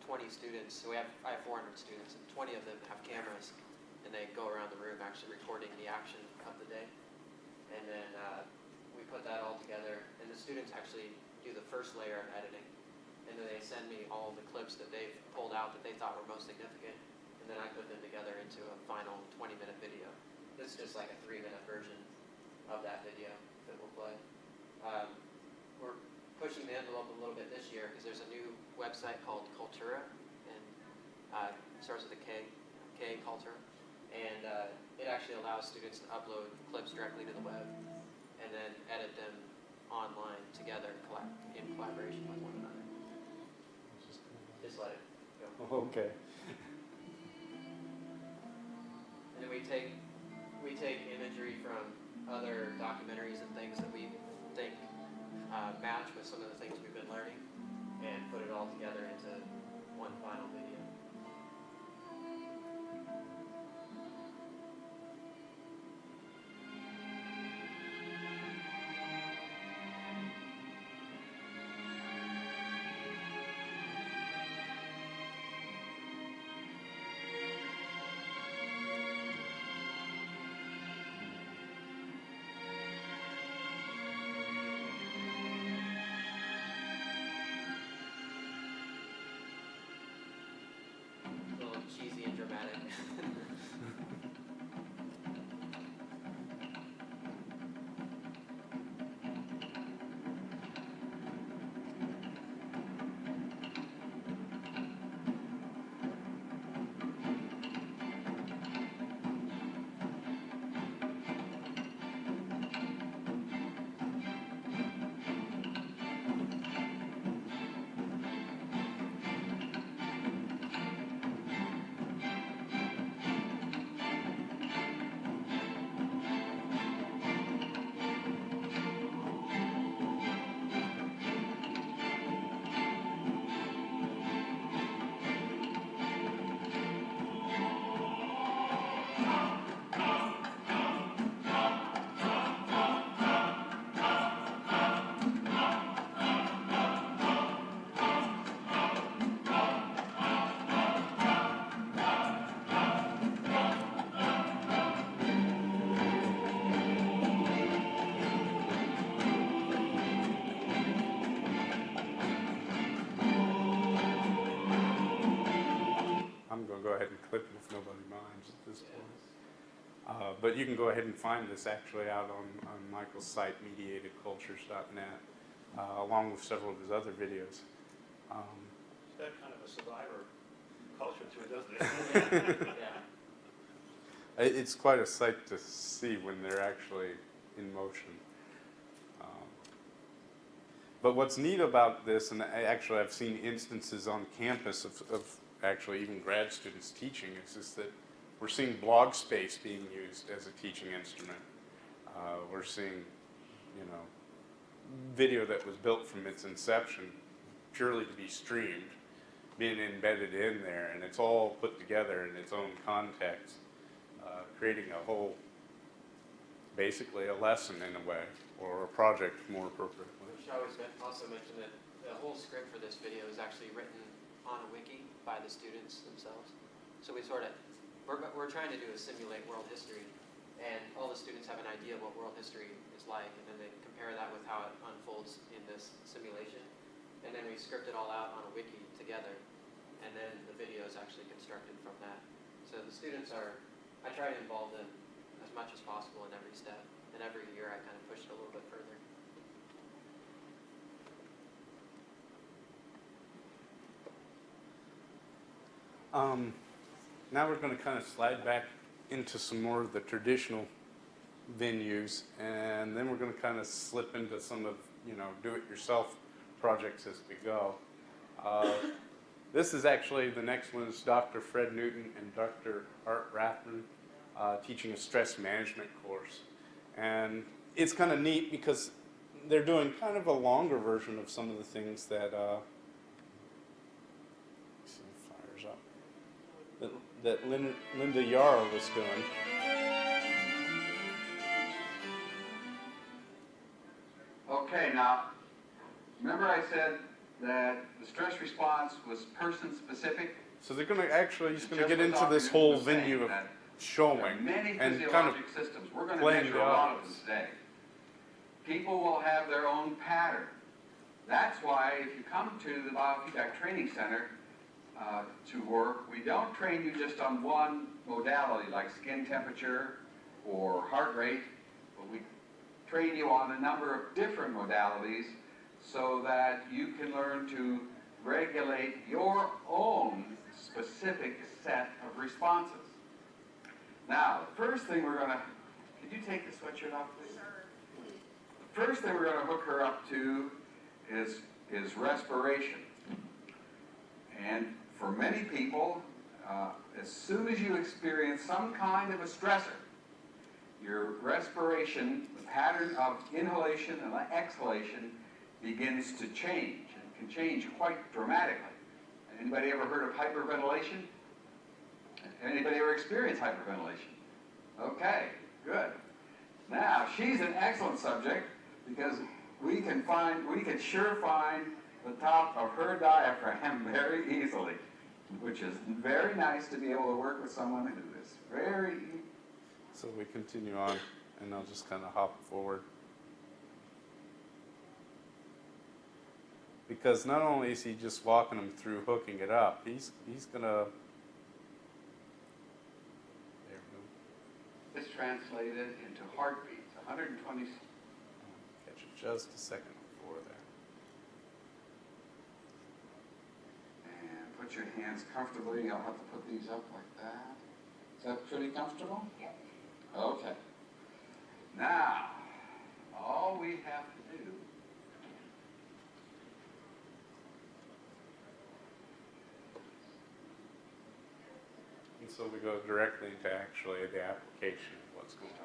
20 students, so I have 400 students, and 20 of them have cameras, and they go around the room actually recording the action of the day. And then we put that all together, and the students actually do the first layer of editing, and then they send me all the clips that they've pulled out that they thought were most significant, and then I put them together into a final 20-minute video. This is just like a 3-minute version of that video that we'll play. We're pushing the envelope a little bit this year because there's a new website called Cultura, and it starts with a K, Cultura, and it actually allows students to upload clips directly to the web and then edit them online together in collaboration with one another. Just let it go. Okay. And then we take imagery from other documentaries and things that we think match with some of the things we've been learning and put it all together into one final video. cheesy and dramatic. I'm going to go ahead and clip it if nobody minds at this point. But you can go ahead and find this actually out on Michael's site, mediatedcultures.net, along with several of his other videos. It's got kind of a survivor culture to it, doesn't it? Yeah. It's quite a sight to see when they're actually in motion. But what's neat about this, and actually I've seen instances on campus of actually even grad students teaching, is just that we're seeing blog space being used as a teaching instrument. We're seeing, video that was built from its inception purely to be streamed, being embedded in there, and it's all put together in its own context, creating a whole, basically a lesson in a way, or a project more appropriately. We should always also mention that the whole script for this video is actually written on a wiki by the students themselves. So we're trying to do is simulate world history, and all the students have an idea of what world history is like, and then they compare that with how it unfolds in this simulation, and then we script it all out on a wiki together, and then the video is actually constructed from that. So the students I try to involve them as much as possible in every step, and every year I kind of push it a little bit further. Now we're going to kind of slide back into some more of the traditional venues, and then we're going to kind of slip into some of, do-it-yourself projects as we go. This is actually, the next one is Dr. Fred Newton and Dr. Art Rathman teaching a stress management course. And it's kind of neat because they're doing kind of a longer version of some of the things that that Linda Yarrow was doing. Okay, now, remember I said that the stress response was person-specific? So they're going to actually, he's going to get into this whole venue of showing and kind of systems. We're going to playing measure the a lot of audience. them today. People will have their own pattern. That's why if you come to the Biofeedback Training Center, to work, we don't train you just on one modality like skin temperature or heart rate, but we train you on a number of different modalities so that you can learn to regulate your own specific set of responses. Now, the first thing we're going to, could you take the sweatshirt off, please? The first thing we're going to hook her up to is respiration. And for many people, as soon as you experience some kind of a stressor, your respiration, the pattern of inhalation and exhalation begins to change, and can change quite dramatically. Anybody ever heard of hyperventilation? Anybody ever experienced hyperventilation? Okay, good. Now, she's an excellent subject because we can sure find the top of her diaphragm very easily, which is very nice to be able to work with someone who is very... So we continue on, and I'll just kind of hop forward. Because not only is he just walking them through hooking it up, he's going to translated into heartbeats, 120. Catch it just a second before there. And put your hands comfortably. I'll have to put these up like that. Is that pretty comfortable? Yeah. Okay. Now, all we have to do And so we go directly into actually the application of what's going on.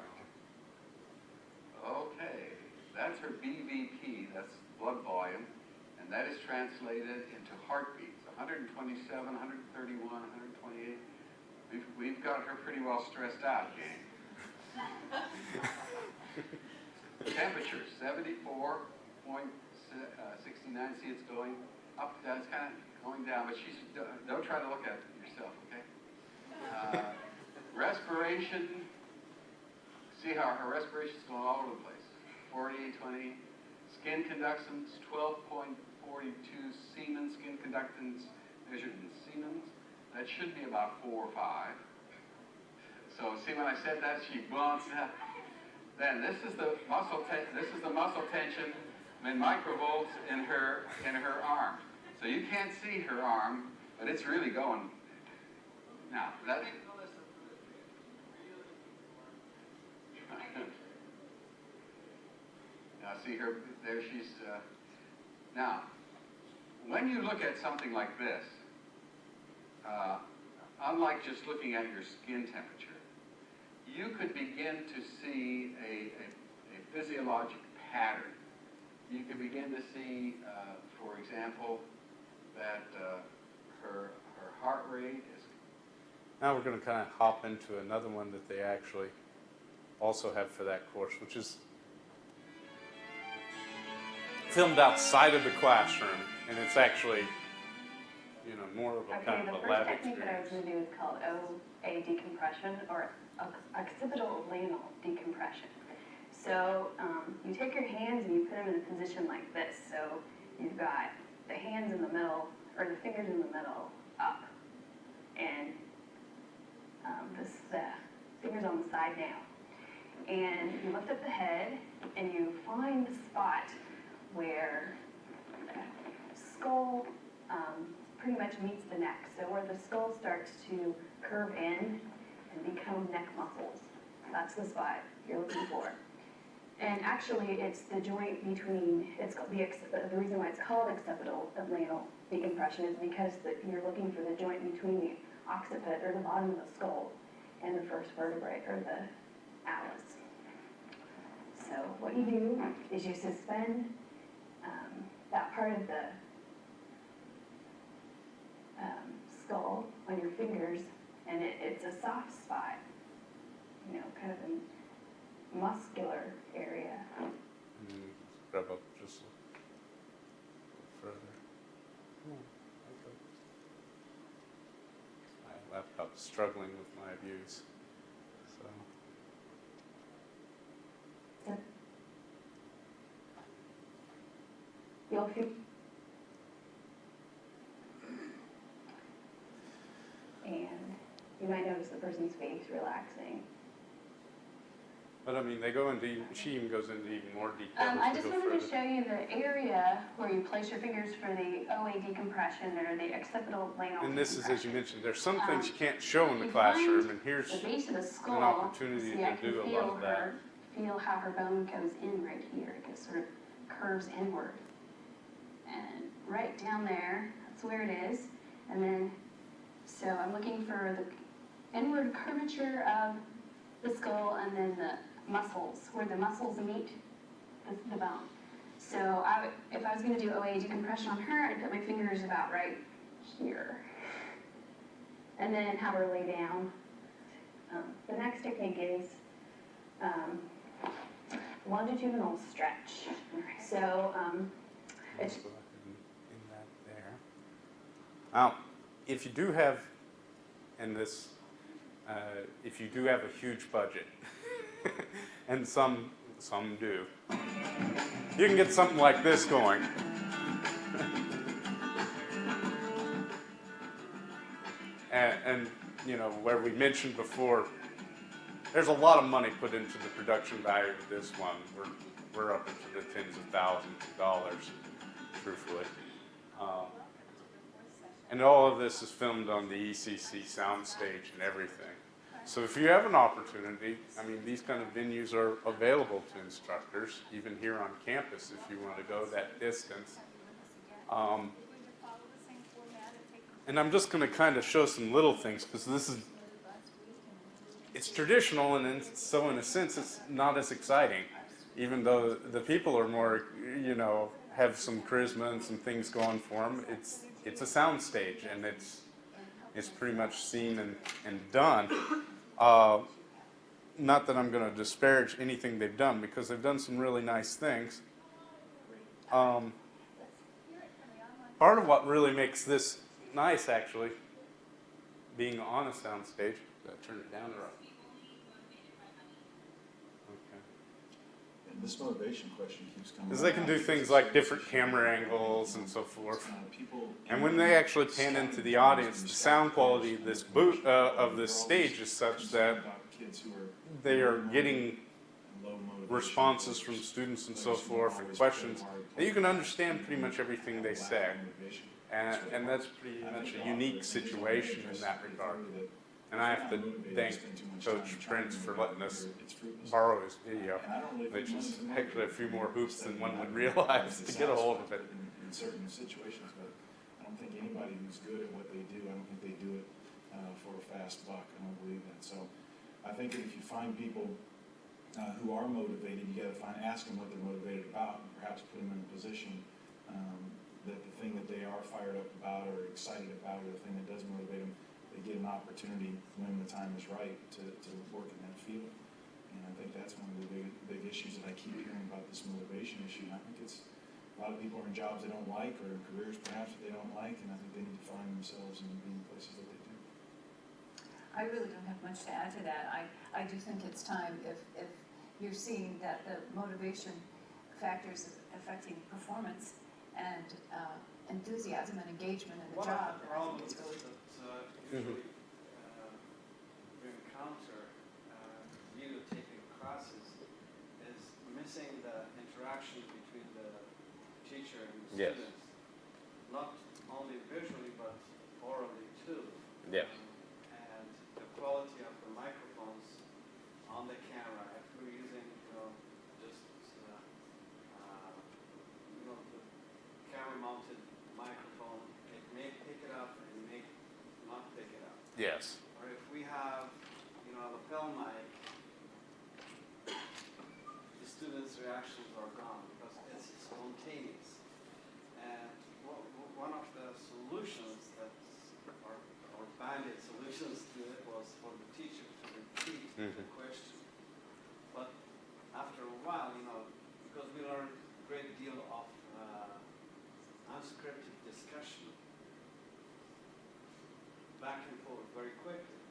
Okay, that's her BVP, that's blood volume, and that is translated into heartbeats, 127, 131, 128. We've got her pretty well stressed out, gang. Temperature, 74.69. See, it's going up, it's kind of going down, but don't try to look at it yourself, okay? Respiration, see how her respiration is going all over the place. 48, 20. Skin conductance, 12.42 Siemens. Skin conductance measured in Siemens. That should be about 4 or 5. So see when I said that, she bumps up. Then this is the muscle tension in microvolts in her arm. So you can't see her arm, but it's really going. Now that. Now see her there. She's now. When you look at something like this, unlike just looking at your skin temperature, you could begin to see a physiologic pattern. You could begin to see, for example, that her heart rate is. Now we're going to kind of hop into another one that they actually also have for that course, which is filmed outside of the classroom, and it's actually, you know, more of a kind of a lab experience. The first technique that I was going to do is called OA decompression, or occipital lanal decompression. So you take your hands and you put them in a position like this. So you've got the hands in the middle, or the fingers in the middle, up, and the fingers on the side now. And you lift up the head, and you find the spot where the skull pretty much meets the neck. So where the skull starts to curve in and become neck muscles. That's the spot you're looking for. And actually, it's the joint between, it's called the reason why it's called occipital lanal decompression is because you're looking for the joint between the occiput, or the bottom of the skull, and the first vertebrae, or the atlas. So what you do is you suspend that part of the skull on your fingers, and it's a soft spot, you know, kind of a muscular area. And then grab up just a little further. Okay. My laptop's struggling with my views, so. You'll feel. And you might notice the person's face relaxing. But I mean, they go into, she even goes into even more detail. I just wanted to show you the area where you place your fingers for the OA decompression, or the occipital lanal. And this is, as you mentioned, there's some things you can't show in the classroom, and here's the base of the skull, an opportunity to do a lot of that. Feel how her bone goes in right here. It sort of curves inward. And right down there, that's where it is. And then, so I'm looking for the inward curvature of the skull, and then the muscles, where the muscles meet the bone. So if I was going to do OA decompression on her, I'd put my fingers about right here. And then have her lay down. The next technique is longitudinal stretch. So it's... In that there. Now, if you do have, and this, if you do have a huge budget, and some do, you can get something like this going. and you know, where we mentioned before, there's a lot of money put into the production value of this one. We're up into the tens of thousands of dollars, truthfully. And all of this is filmed on the ECC soundstage and everything. So if you have an opportunity, I mean, these kind of venues are available to instructors, even here on campus if you want to go that distance. And I'm just going to kind of show some little things because it's traditional, and so in a sense it's not as exciting, even though the people are more, you know, have some charisma and some things going for them. It's a sound stage, and it's pretty much seen and done. Not that I'm going to disparage anything they've done, because they've done some really nice things. Part of what really makes this nice, actually, being on a sound stage. Did I turn it down or up? And this motivation question keeps coming up. Because they can do things like different camera angles and so forth. And when they actually pan into the audience, the sound quality of this of this stage is such that they are getting responses from students and so forth and questions, and you can understand pretty much everything they say. And that's pretty much a unique situation in that regard. And I have to thank Coach Prince for letting us borrow his video, which is actually a few more hoops than one would realize to get a hold of it. In certain situations, but I don't think anybody who's good at what they do, I don't think they do it for a fast buck. I don't believe that. So I think that if you find people who are motivated, you got to ask them what they're motivated about, and perhaps put them in a position that the thing that they are fired up about or excited about, or the thing that does motivate them, they get an opportunity when the time is right to work in that field. And I think that's one of the big issues that I keep hearing about, this motivation issue. And I think it's a lot of people are in jobs they don't like, or in careers perhaps that they don't like, and I think they need to find themselves in being places that they do. I really don't have much to add to that. I do think it's time, if you're seeing that the motivation factors affecting performance and enthusiasm and engagement in the job, then I think it's really usually we encounter videotaping classes is missing the interaction between the teacher and the Yes. students. Not only visually, but orally too. Yeah. And the quality of the microphones on the camera, if we're using, just, the camera-mounted microphone, it may pick it up and may not pick it up. Yes. Or if we have, a lapel mic, the students' reactions are gone because it's spontaneous. And one of the solutions or bandit solutions to it was for the teacher to repeat the question. But after a while, because we learned a great deal of unscripted discussion back and forth very quickly,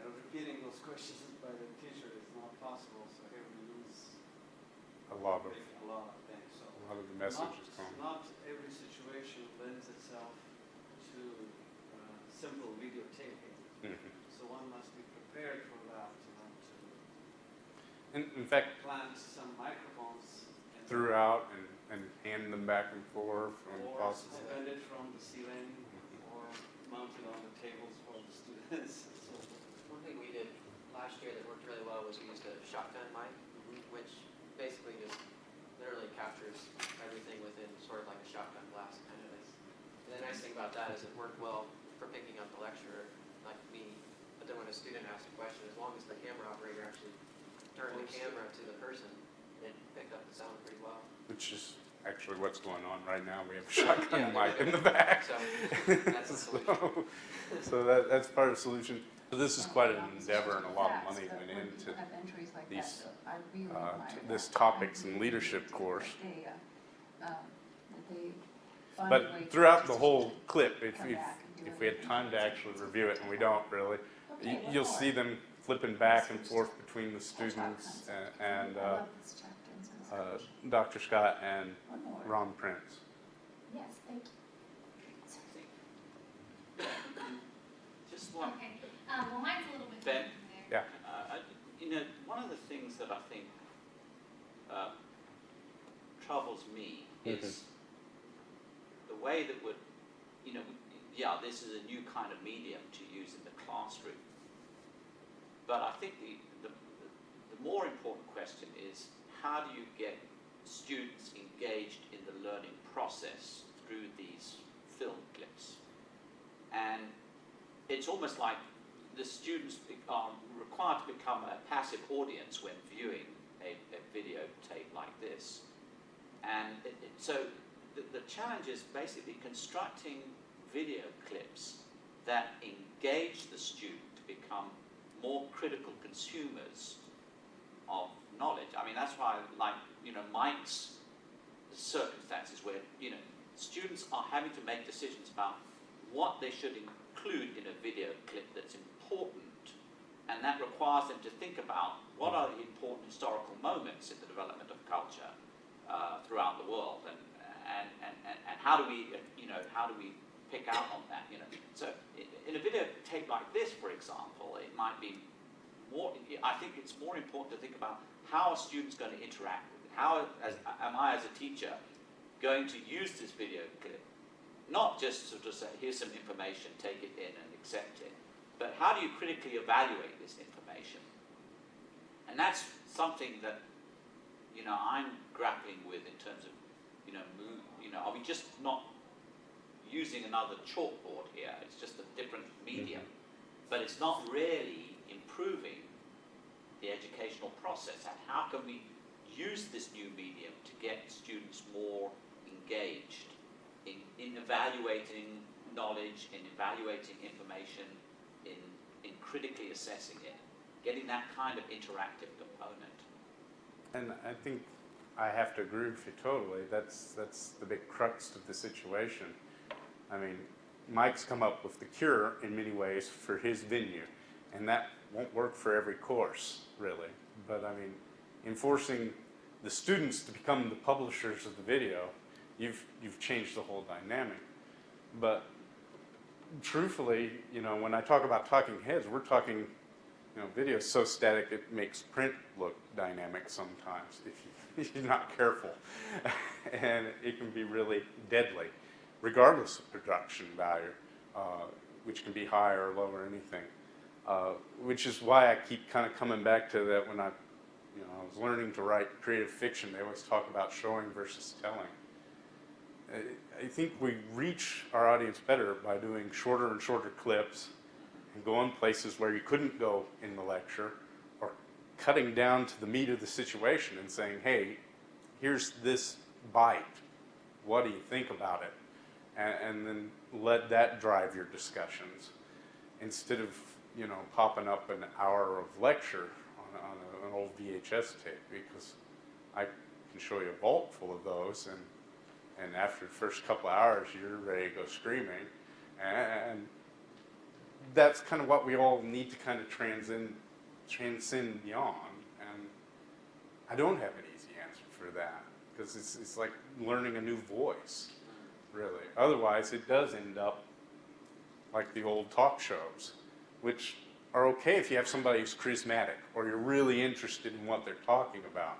repeating those questions by the teacher is not possible, so here we lose A lot of things. So a lot of the messages come. not every situation lends itself to simple videotaping. So one must be prepared for that, In fact, plant some microphones throughout and hand them back and forth when or possible. suspended from the ceiling or mounted on the tables for the students. So One thing we did last year that worked really well was we used a shotgun mic, which basically just literally captures everything within sort of like a shotgun blast kind of is. And the nice thing about that is it worked well for picking up the lecturer, like me. But then when a student asked a question, as long as the camera operator actually turned the camera to the person, it picked up the sound pretty well. Which is actually what's going on right now. We have a shotgun mic in the back. So that's the solution. So that's part of the solution. So this is quite an endeavor, and a lot of money went into these this topics and leadership course. But throughout the whole clip, if we had time to actually review it, and we don't really, you'll see them flipping back and forth between the students and Dr. Scott and Ron Prince. Yes, thank you. Just one. Okay, well, mine's a little bit Ben? different there. Yeah. is the way that would, you know, yeah, this is a new kind of medium to use in the classroom. But I think the more important question is, how do you get students engaged in the learning process through these film clips? And it's almost like the students are required to become a passive audience when viewing a videotape like this. And so the challenge is basically constructing video clips that engage the student to become more critical consumers of knowledge. I mean, that's why, like, you know, Mike's circumstances where, you know, students are having to make decisions about what they should include in a video clip that's important, and that requires them to think about what are the important historical moments in the development of culture throughout the world, and how do we, you know, how do we pick out on that, you know? So in a video tape like this, for example, it might be more, I think it's more important to think about how are students going to interact with it? How am I as a teacher going to use this video clip? Not just sort of say, here's some information, take it in and accept it, but how do you critically evaluate this information? And that's something that, you know, I'm grappling with in terms of, you know, are we just not using another chalkboard here? It's just a different medium, but it's not really improving the educational process. And how can we use this new medium to get students more engaged in evaluating knowledge, in evaluating information, in critically assessing it, getting that kind of interactive component? And I think I have to agree with you totally. That's the big crux of the situation. I mean, Mike's come up with the cure in many ways for his venue, and that won't work for every course, really. But I mean, enforcing the students to become the publishers of the video, you've changed the whole dynamic. But truthfully, you know, when I talk about talking heads, we're talking, you know, video is so static it makes print look dynamic sometimes if you're not careful. And it can be really deadly, regardless of production value, which can be high or low or anything. Which is why I keep kind of coming back to that when I was learning to write creative fiction. They always talk about showing versus telling. I think we reach our audience better by doing shorter and shorter clips and going places where you couldn't go in the lecture, or cutting down to the meat of the situation and saying, hey, here's this bite. What do you think about it? And then let that drive your discussions instead of, you know, popping up an hour of lecture on an old VHS tape, because I can show you a vault full of those, and after the first couple of hours, you're ready to go screaming. And that's kind of what we all need to kind of transcend beyond. And I don't have an easy answer for that, because it's like learning a new voice, really. Otherwise, it does end up like the old talk shows, which are okay if you have somebody who's charismatic or you're really interested in what they're talking about.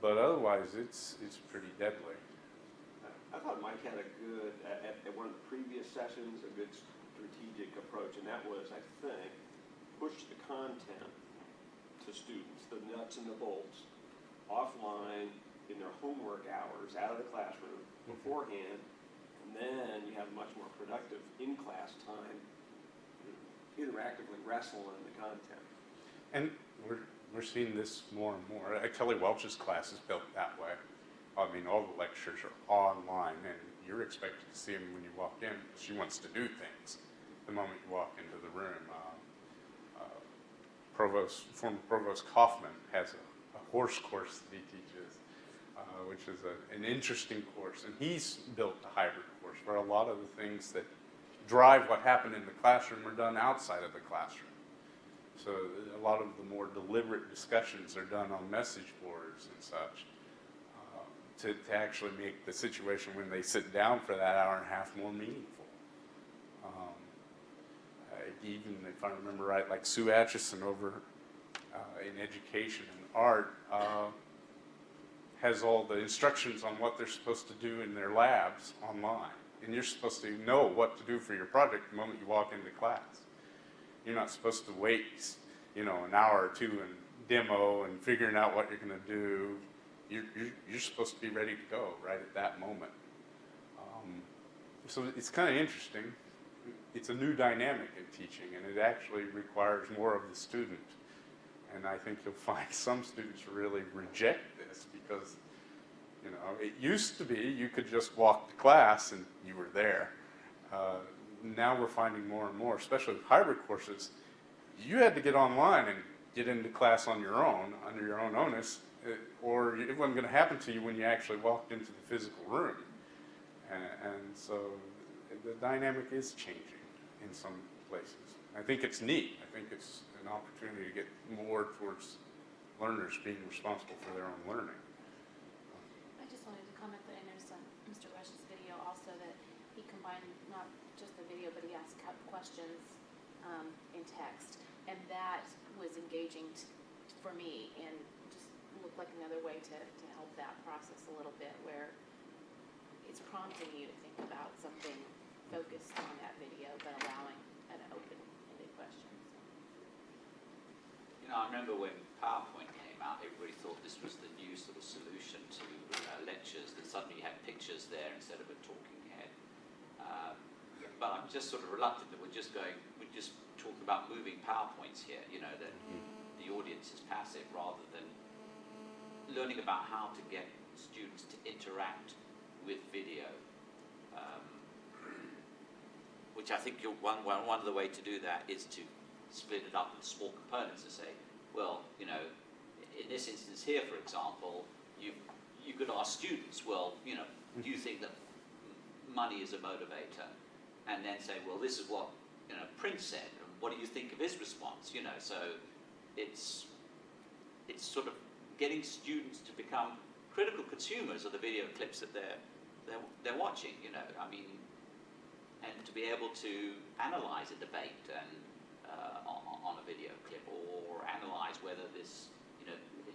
But otherwise, it's pretty deadly. I thought Mike had a good, at one of the previous sessions, a good strategic approach, and that was, I think, push the content to students, the nuts and the bolts, offline in their homework hours, out of the classroom beforehand, and then you have much more productive in-class time, interactively wrestle in the content. And we're seeing this more and more. Kelly Welch's class is built that way. I mean, all the lectures are online, and you're expected to see them when you walk in. She wants to do things the moment you walk into the room. Former Provost Kaufman has a horse course that he teaches, which is an interesting course. And he's built a hybrid course where a lot of the things that drive what happened in the classroom are done outside of the classroom. So a lot of the more deliberate discussions are done on message boards and such, to actually make the situation when they sit down for that hour and a half more meaningful. Even if I remember right, like Sue Atchison over in education and art has all the instructions on what they're supposed to do in their labs online. And you're supposed to know what to do for your project the moment you walk into class. You're not supposed to wait, an hour or two and demo and figuring out what you're going to do. You're supposed to be ready to go right at that moment. So it's kind of interesting. It's a new dynamic in teaching, and it actually requires more of the student. And I think you'll find some students really reject this because, it used to be you could just walk to class and you were there. Now we're finding more and more, especially with hybrid courses, you had to get online and get into class on your own, under your own onus, or it wasn't going to happen to you when you actually walked into the physical room. And so the dynamic is changing in some places. I think it's neat. I think it's an opportunity to get more towards learners being responsible for their own learning. I just wanted to comment that I noticed on Mr. Rush's video also that he combined not just the video, but he asked questions in text. And that was engaging for me and just looked like another way to help that process a little bit, where it's prompting you to think about something focused on that video, but allowing an open-ended question. I remember when PowerPoint came out, everybody thought this was the new sort of solution to lectures, that suddenly you had pictures there instead of a talking head. But I'm just sort of reluctant that we're just talking about moving PowerPoints here, that the audience is passive rather than learning about how to get students to interact with video. Which I think one of the way to do that is to split it up into small components and say, well, in this instance here, for example, you could ask students, well, do you think that money is a motivator? And then say, well, this is what Prince said, and what do you think of his response? So it's sort of getting students to become critical consumers of the video clips that they're watching. And to be able to analyze a debate and on a video clip, or analyze whether this,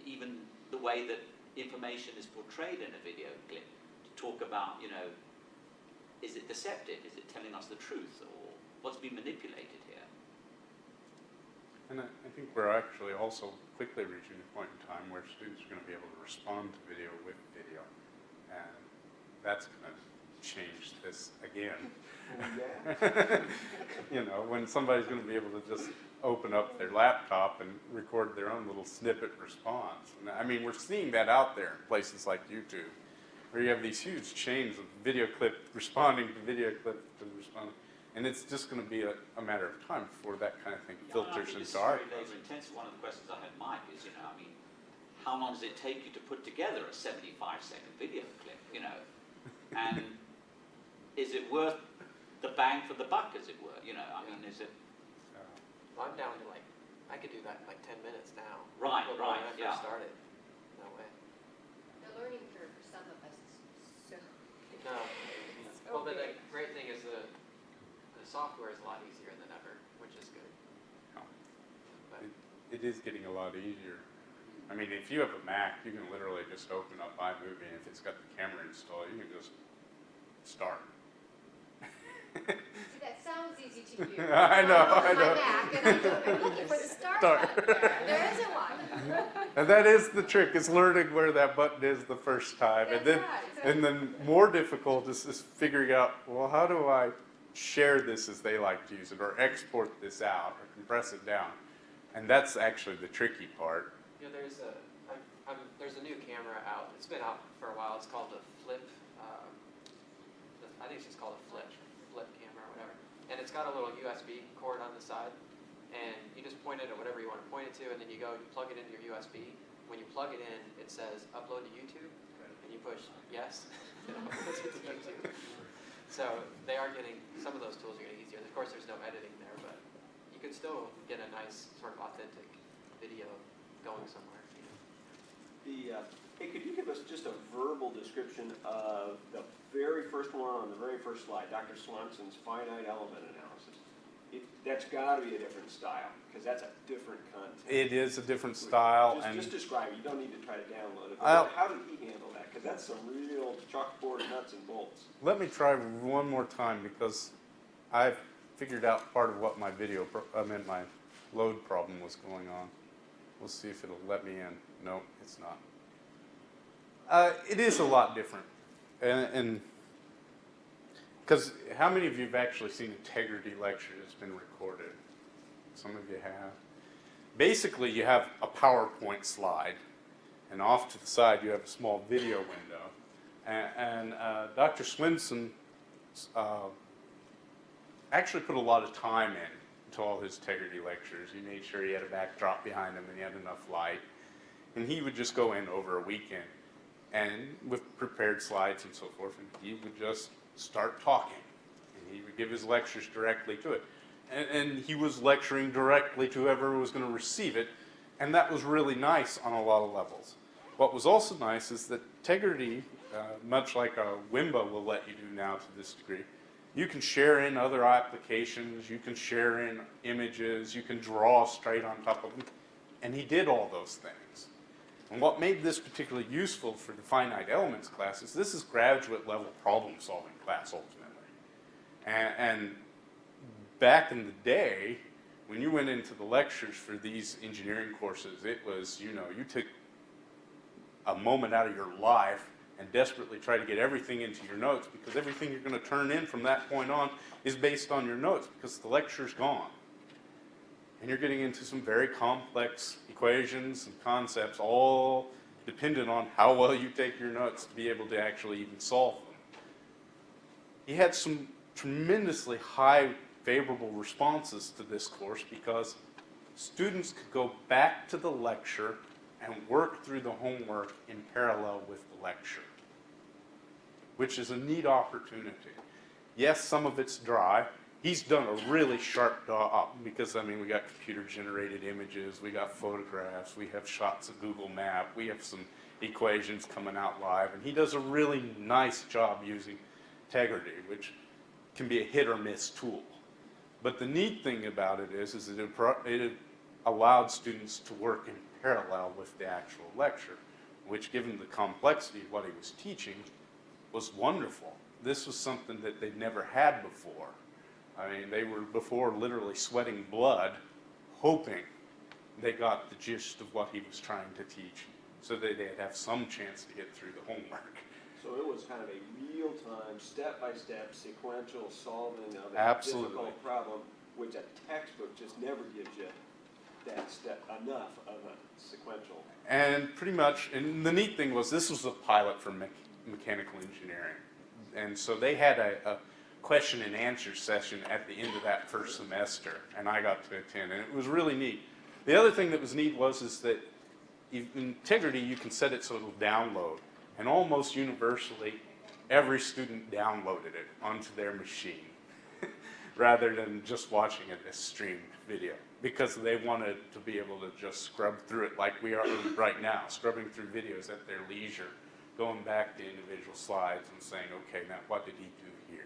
even the way that information is portrayed in a video clip, to talk about, is it deceptive? Is it telling us the truth, or what's being manipulated here? And I think we're actually also quickly reaching a point in time where students are going to be able to respond to video with video, and that's going to change this again. When somebody's going to be able to just open up their laptop and record their own little snippet response. And I mean, we're seeing that out there in places like YouTube, where you have these huge chains of video clip responding to video clip to responding. And it's just going to be a matter of time before that kind of thing filters into our class. Labor intensive. One of the questions I had, Mike, is, how long does it take you to put together a 75-second video clip, And is it worth the bang for the buck, as it were? Is it? Well, I'm down to I could do that in 10 minutes now. Right, When I first started. No way. The learning curve for some of us is so. No. Well, but the great thing is the software is a lot easier than ever, which is good. But it is getting a lot easier. I mean, if you have a Mac, you can literally just open up iMovie, and if it's got the camera installed, you can just start. See, that sounds easy to you. I know. I'm looking for the start button there. There isn't one. And that is the trick, is learning where that button is the first time. And then more difficult is figuring out, well, how do I share this as they like to use it, or export this out, or compress it down? And that's actually the tricky part. There's a new camera out. It's been out for a while. It's called the Flip. I think it's just called a Flip camera or whatever. And it's got a little USB cord on the side, and you just point it at whatever you want to point it to, and then you plug it into your USB. When you plug it in, it says upload to YouTube, and you push yes, it uploads it to YouTube. So they are getting, some of those tools are getting easier. Of course, there's no editing there, but you can still get a nice sort of authentic video going somewhere. Hey, could you give us just a verbal description of the very first one on the very first slide, Dr. Swanson's finite element analysis? that's gotta be a different style, because that's a different content. It is a different style. Just describe it, you don't need to try to download it. I'll- But how did he handle that? Because that's some real chalkboard nuts and bolts. Let me try one more time because I've figured out part of what my my load problem was going on. We'll see if it'll let me in. No, it's not. It is a lot different. And because how many of you have actually seen integrity lecture that's been recorded? Some of you have. Basically, you have a PowerPoint slide, and off to the side you have a small video window. And Dr. Swinson actually put a lot of time into all his integrity lectures. He made sure he had a backdrop behind him and he had enough light. And he would just go in over a weekend and with prepared slides and so forth, and he would just start talking. And he would give his lectures directly to it. And he was lecturing directly to whoever was going to receive it, and that was really nice on a lot of levels. What was also nice is that integrity, much like a WIMBA will let you do now to this degree, you can share in other applications, you can share in images, you can draw straight on top of them, and he did all those things. And what made this particularly useful for the finite elements class is this is graduate level problem solving class ultimately. And back in the day, when you went into the lectures for these engineering courses, it was, you took a moment out of your life and desperately try to get everything into your notes, because everything you're going to turn in from that point on is based on your notes, because the lecture's gone. And you're getting into some very complex equations and concepts, all dependent on how well you take your notes to be able to actually even solve them. He had some tremendously high favorable responses to this course because students could go back to the lecture and work through the homework in parallel with the lecture, which is a neat opportunity. Yes, some of it's dry. He's done a really sharp job because, we got computer-generated images, we got photographs, we have shots of Google Map, we have some equations coming out live, and he does a really nice job using integrity, which can be a hit-or-miss tool. But the neat thing about it is that it allowed students to work in parallel with the actual lecture, which, given the complexity of what he was teaching, was wonderful. This was something that they'd never had before. They were before literally sweating blood, hoping they got the gist of what he was trying to teach, so that they'd have some chance to get through the homework. So it was kind of a real-time, step-by-step, sequential solving of a Absolutely. difficult problem, which a textbook just never gives you that step enough of a sequential. And pretty much, and the neat thing was this was a pilot for mechanical engineering. And so they had a question and answer session at the end of that first semester, and I got to attend, and it was really neat. The other thing that was neat is that in integrity, you can set it so it'll download. And almost universally, every student downloaded it onto their machine rather than just watching it as streamed video, because they wanted to be able to just scrub through it like we are right now, scrubbing through videos at their leisure, going back to individual slides and saying, okay, now what did he do here?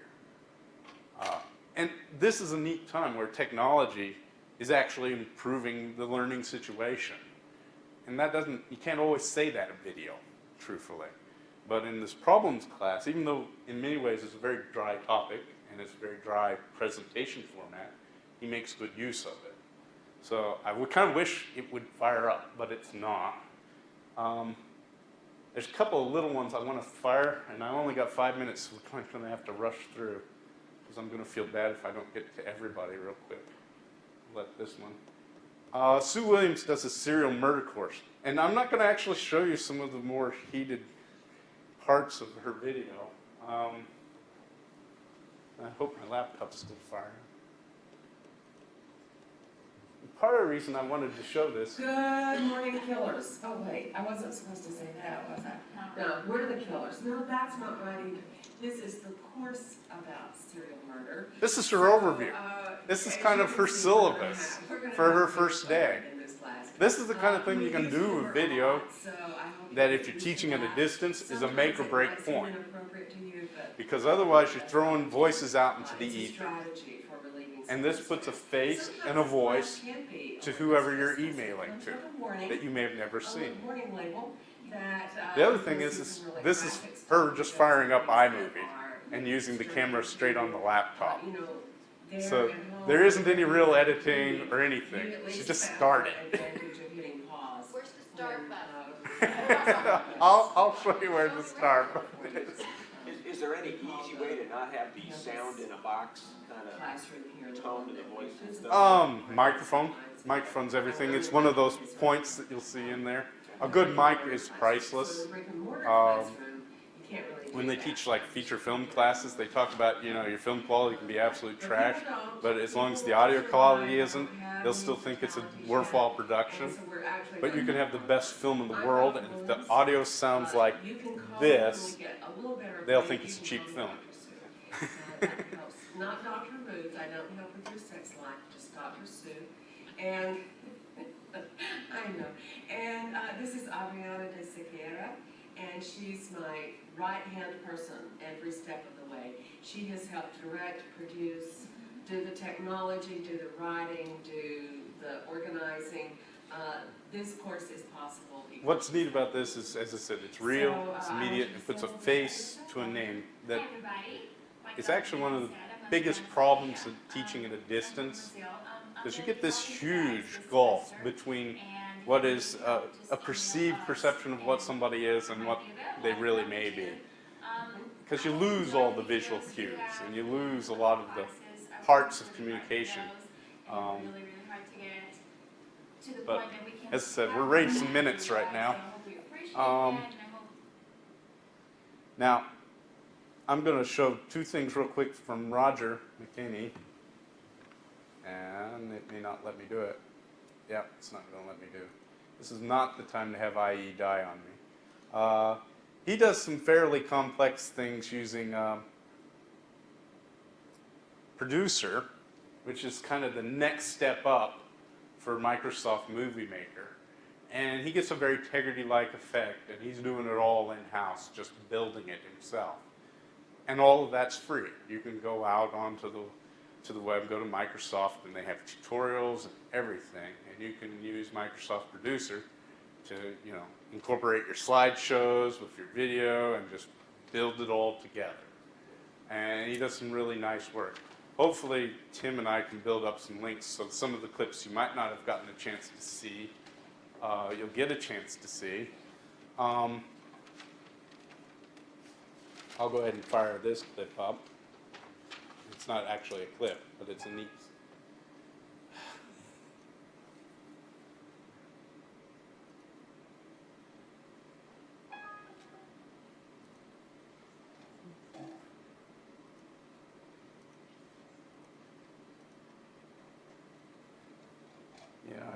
And this is a neat time where technology is actually improving the learning situation. And you can't always say that in video, truthfully. But in this problems class, even though in many ways it's a very dry topic and it's a very dry presentation format, he makes good use of it. So I would kind of wish it would fire up, but it's not. There's a couple of little ones I want to fire, and I only got 5 minutes, so we're going to have to rush through, because I'm going to feel bad if I don't get to everybody real quick. Let this one. Sue Williams does a serial murder course, and I'm not going to actually show you some of the more heated parts of her video. I hope my laptop's still firing. Part of the reason I wanted to show this. Good morning, killers. Oh wait, I wasn't supposed to say that, was I? No, we're the killers. No, that's not right either. This is the course about serial murder. This is her overview. This is kind of her syllabus for her first day. This is the kind of thing you can do with video that, if you're teaching at a distance, is a make or break point. Because otherwise you're throwing voices out into the ether. And this puts a face and a voice to whoever you're emailing to that you may have never seen. The other thing is this is her just firing up iMovie and using the camera straight on the laptop. So there isn't any real editing or anything. She just started. Where's the start button? I'll show you where the start button is. Is there any easy way to not have the sound in a box kind of tone to the voice and stuff? Microphone. Microphone's everything. It's one of those points that you'll see in there. A good mic is priceless. When they teach like feature film classes, they talk about, your film quality can be absolute trash, but as long as the audio quality isn't, they'll still think it's a worthwhile production. But you can have the best film in the world, and if the audio sounds like this, they'll think it's a cheap film. Not Dr. Booth, I don't help with your sex life, just Dr. Sue. And, I know. And this is Adriana de Sequeira, and she's my right-hand person every step of the way. She has helped direct, produce, do the technology, do the writing, do the organizing. This course is possible. What's neat about this is, as I said, it's real, it's immediate, it puts a face to a name. That it's actually one of the biggest problems of teaching at a distance, because you get this huge gulf between what is a perceived perception of what somebody is and what they really may be. Because you lose all the visual cues, and you lose a lot of the parts of communication. But as I said, we're racing minutes right now. Now, I'm going to show two things real quick from Roger McKinney, and it may not let me do it. Yeah, it's not going to let me do it. This is not the time to have IE die on me. He does some fairly complex things using Producer, which is kind of the next step up for Microsoft Movie Maker. And he gets a very Tegrity-like effect, and he's doing it all in-house, just building it himself. And all of that's free. You can go out onto the web, go to Microsoft, and they have tutorials and everything. And you can use Microsoft Producer to, incorporate your slideshows with your video and just build it all together. And he does some really nice work. Hopefully, Tim and I can build up some links so some of the clips you might not have gotten a chance to see, you'll get a chance to see. I'll go ahead and fire this clip up. It's not actually a clip, but it's a neat.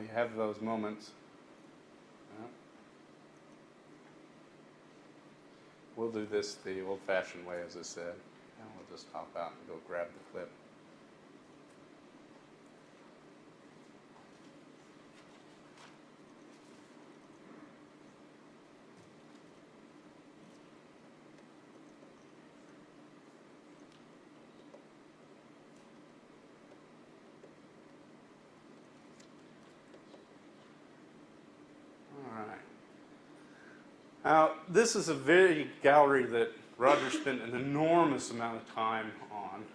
You have those moments. We'll do this the old-fashioned way, as I said. And we'll just hop out and go grab the clip. Now, this is a gallery that Roger spent an enormous amount of time on,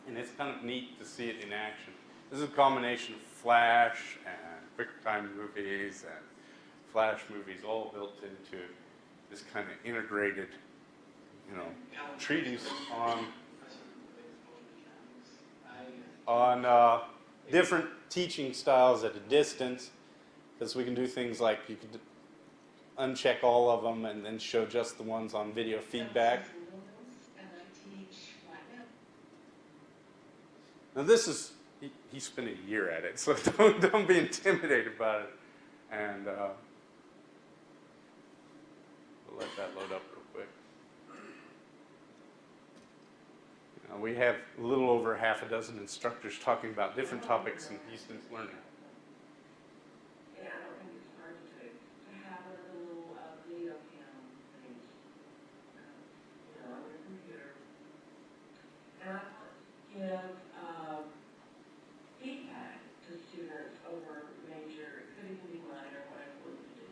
and it's kind of neat to see it in action. This is a combination of Flash and QuickTime movies and Flash movies all built into this kind of integrated, treatise on different teaching styles at a distance, because we can do things like you could uncheck all of them and then show just the ones on video feedback. Now this is, he spent a year at it, so don't be intimidated by it. And we'll let that load up real quick. We have a little over half a dozen instructors talking about different topics in distance learning. give feedback to students over major, it could even be minor, whatever we would do,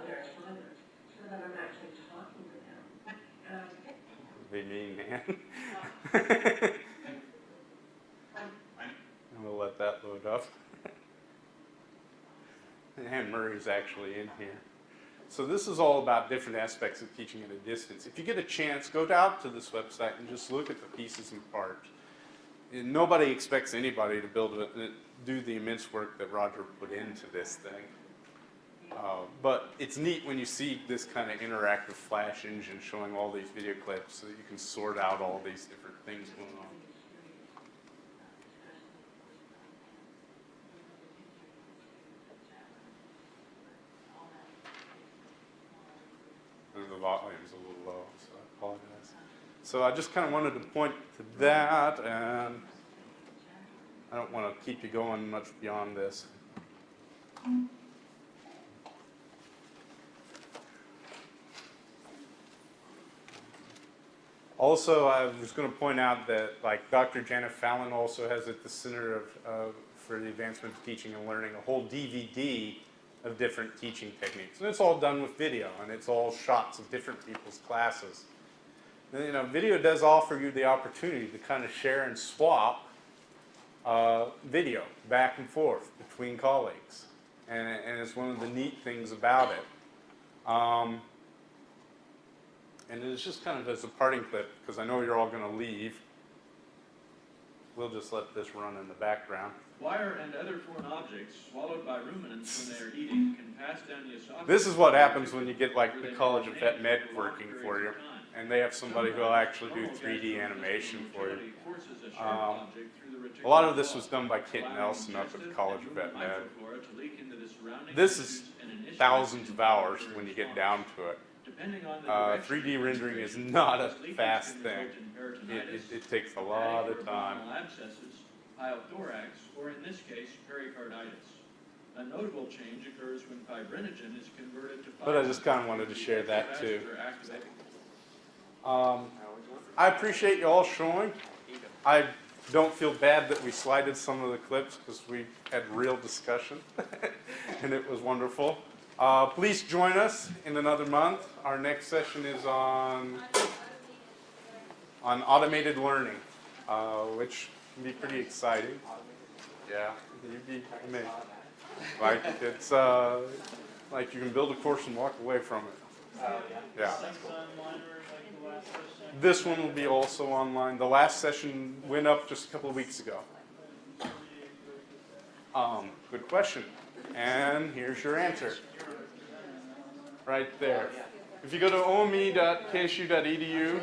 their assignments, so that I'm actually talking to them. And Be mean, man. I'm gonna let that load up. And Murray's actually in here. So this is all about different aspects of teaching at a distance. If you get a chance, go out to this website and just look at the pieces and parts. And nobody expects anybody to do the immense work that Roger put into this thing. But it's neat when you see this kind of interactive flash engine showing all these video clips so that you can sort out all these different things going on. And the volume's a little low, so I apologize. So I just kind of wanted to point to that, and I don't want to keep you going much beyond this. Also, I was going to point out that, like, Dr. Janet Fallon also has at the Center for the Advancement of Teaching and Learning a whole DVD of different teaching techniques. And it's all done with video, and it's all shots of different people's classes. And, you know, video does offer you the opportunity to kind of share and swap video back and forth between colleagues. And it's one of the neat things about it. And it's just kind of as a parting clip, because I know you're all going to leave. We'll just let this run in the background. Wire and other foreign objects swallowed by ruminants when they are eating can pass down the esophagus. This is what happens when you get like the College of Vet Med working for you, and they have somebody who will actually do 3D animation for you. A lot of this was done by Kit Nelson up at the College of Vet Med. This is thousands of hours when you get down to it. 3D rendering is not a fast thing. It takes a lot of time. Abscesses, pyothorax, or in this case, pericarditis. A notable change occurs when fibrinogen is converted to. But I just kind of wanted to share that too. I appreciate you all showing. I don't feel bad that we slided some of the clips because we had real discussion, and it was wonderful. Please join us in another month. Our next session is on automated learning, which can be pretty exciting. Yeah, you'd be amazed. Like it's like you can build a course and walk away from it. Yeah. This one will be also online. The last session went up just a couple of weeks ago. Good question. And here's your answer. Right there. If you go to ome.ksu.edu